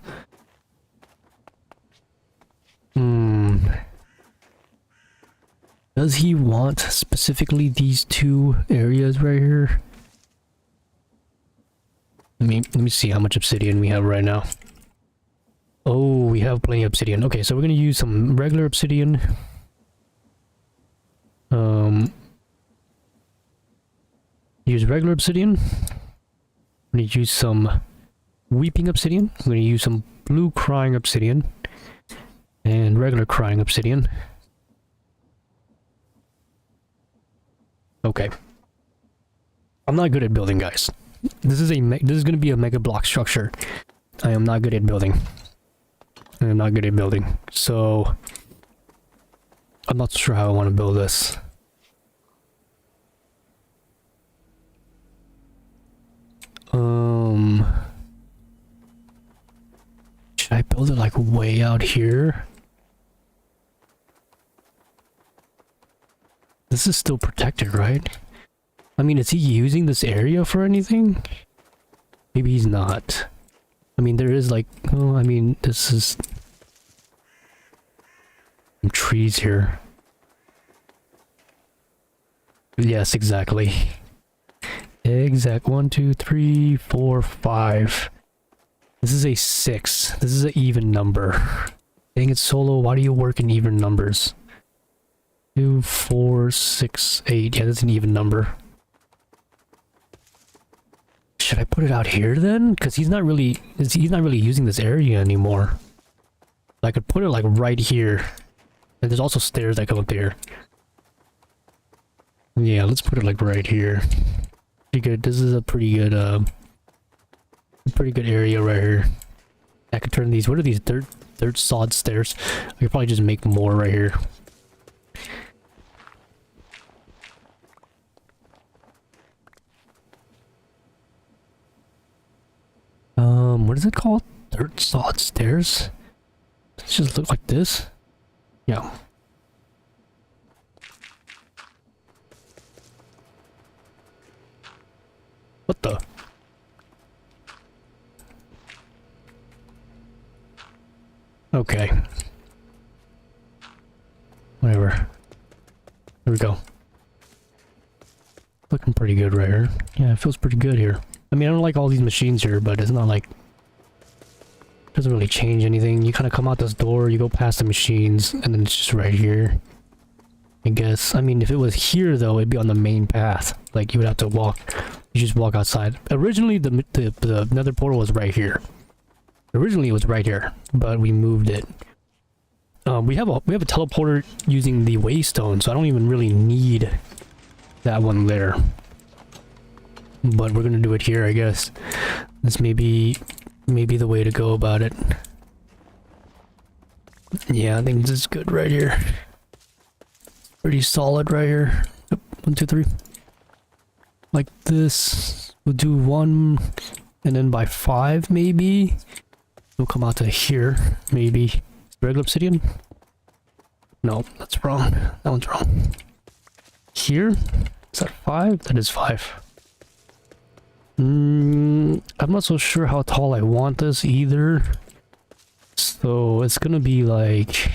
Does he want specifically these two areas right here? Let me see how much obsidian we have right now. Oh, we have plenty of obsidian. Okay, so we're gonna use some regular obsidian. Use regular obsidian. I'm gonna use some weeping obsidian. I'm gonna use some blue crying obsidian and regular crying obsidian. Okay. I'm not good at building, guys. This is gonna be a mega block structure. I am not good at building. So I'm not sure how I want to build this. Should I build it like way out here? This is still protected, right? I mean, is he using this area for anything? Maybe he's not. I mean, there is like, oh, I mean, this is some trees here. Yes, exactly. Exact 1, 2, 3, 4, 5. This is a 6. This is an even number. Dang it, Solo, why do you work in even numbers? 2, 4, 6, 8. Yeah, that's an even number. Should I put it out here then? Because he's not really using this area anymore. I could put it like right here. And there's also stairs that come up there. Yeah, let's put it like right here. Pretty good. This is a pretty good area right here. I could turn these. What are these dirt sod stairs? I could probably just make more right here. What is it called? Dirt sod stairs? Does it just look like this? Yeah. What the? Okay. Whatever. There we go. Looking pretty good right here. Yeah, it feels pretty good here. I mean, I don't like all these machines here, but it's not like... It doesn't really change anything. You kind of come out this door, you go past the machines, and then it's just right here. I guess. I mean, if it was here, though, it'd be on the main path. Like, you would have to walk... You just walk outside. Originally, the nether portal was right here. Originally, it was right here, but we moved it. We have a teleporter using the waystone, so I don't even really need that one there. But we're gonna do it here, I guess. This may be the way to go about it. Yeah, I think this is good right here. Pretty solid right here. Yep, 1, 2, 3. Like this. We'll do 1, and then by 5 maybe. We'll come out to here, maybe. Regular obsidian? No, that's wrong. That one's wrong. Here? Is that 5? That is 5. I'm not so sure how tall I want this either. So it's gonna be like...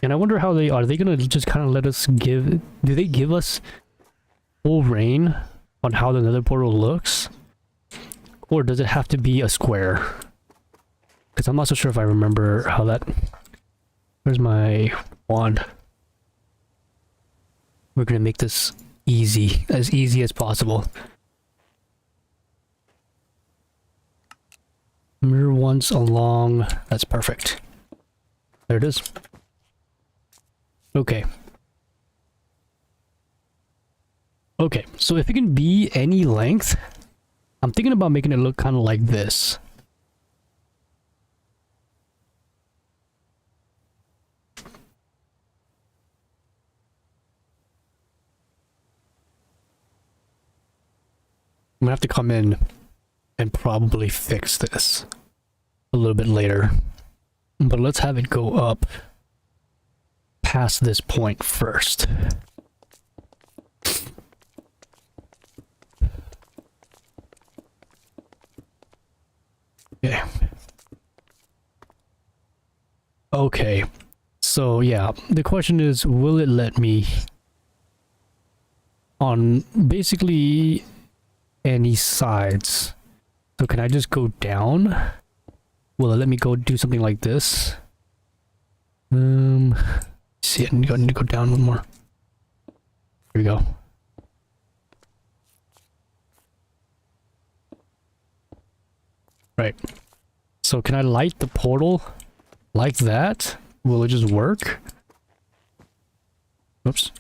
And I wonder how are they gonna just kind of let us do they give us full reign on how the nether portal looks? Or does it have to be a square? Because I'm not so sure if I remember how that... Where's my wand? We're gonna make this easy as possible. Mirror once along. That's perfect. There it is. Okay. Okay, so if it can be any length, I'm thinking about making it look kind of like this. I'm gonna have to come in and probably fix this a little bit later. But let's have it go up past this point first. Okay. Okay. So yeah, the question is, will it let me on basically any sides? So can I just go down? Will it let me go do something like this? See, I need to go down one more. Here we go. Right. So can I light the portal like that? Will it just work? Oops.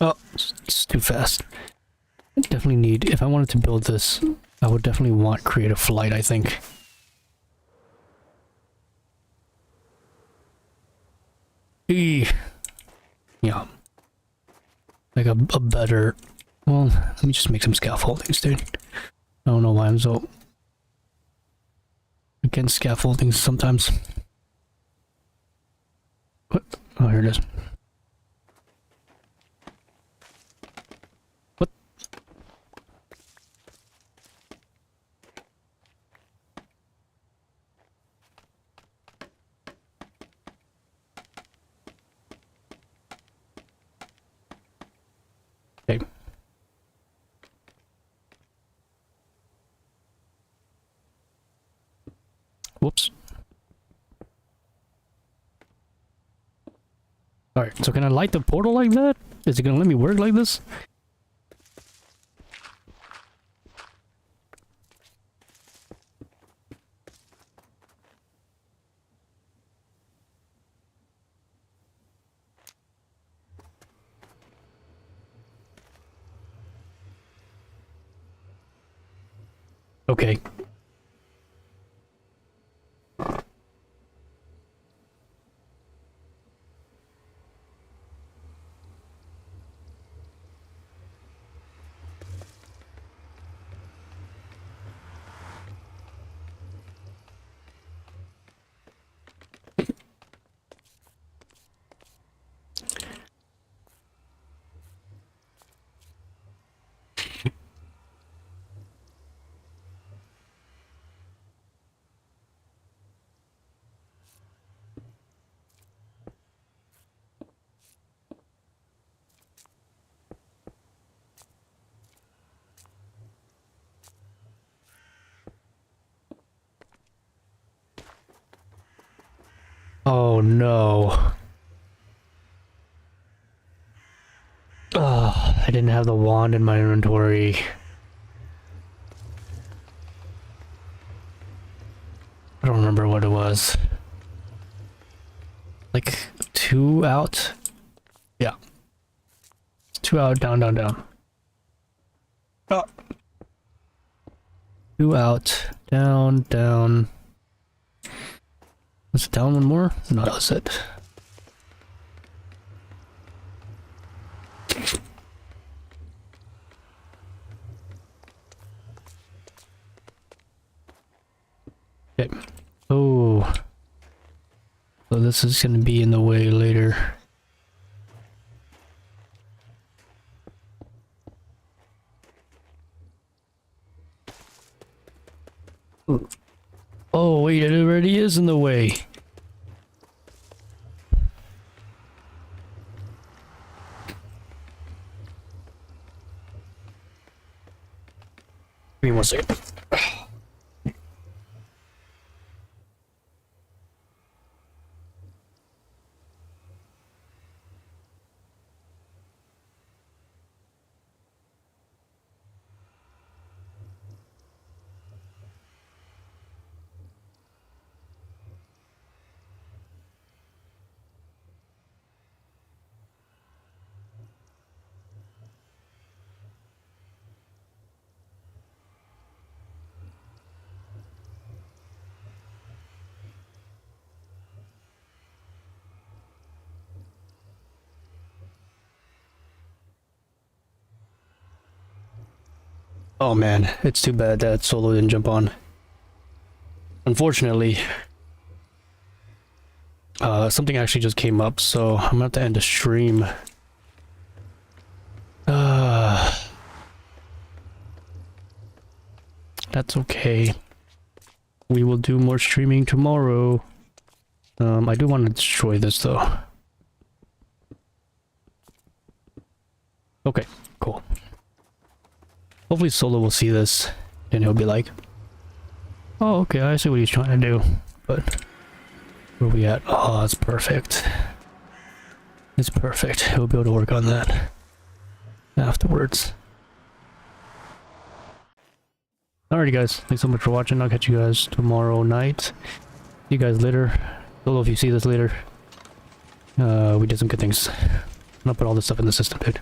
Oh, it's too fast. I definitely need, if I wanted to build this, I would definitely want creative flight, I think. Yeah. Like a better... Well, let me just make some scaffoldings, dude. I don't know why I'm so against scaffoldings sometimes. What? Oh, here it is. What? Okay. Whoops. Alright, so can I light the portal like that? Is it gonna let me work like this? Okay. Oh no. Oh, I didn't have the wand in my inventory. I don't remember what it was. Like 2 out? Yeah. 2 out, down, down, down. Oh. 2 out, down, down. Was it down one more? No, that was it. Okay. Oh. So this is gonna be in the way later. Oh wait, it already is in the way. Give me 1 second. Oh man, it's too bad that Solo didn't jump on. Unfortunately, something actually just came up, so I'm gonna have to end the stream. That's okay. We will do more streaming tomorrow. I do want to destroy this though. Okay, cool. Hopefully Solo will see this and he'll be like, oh, okay, I see what he's trying to do. But where are we at? Oh, it's perfect. It's perfect. He'll be able to work on that afterwards. Alrighty guys, thanks so much for watching. I'll catch you guys tomorrow night. See you guys later. Solo, if you see this later. We did some good things. I'm gonna put all this stuff in the system, dude.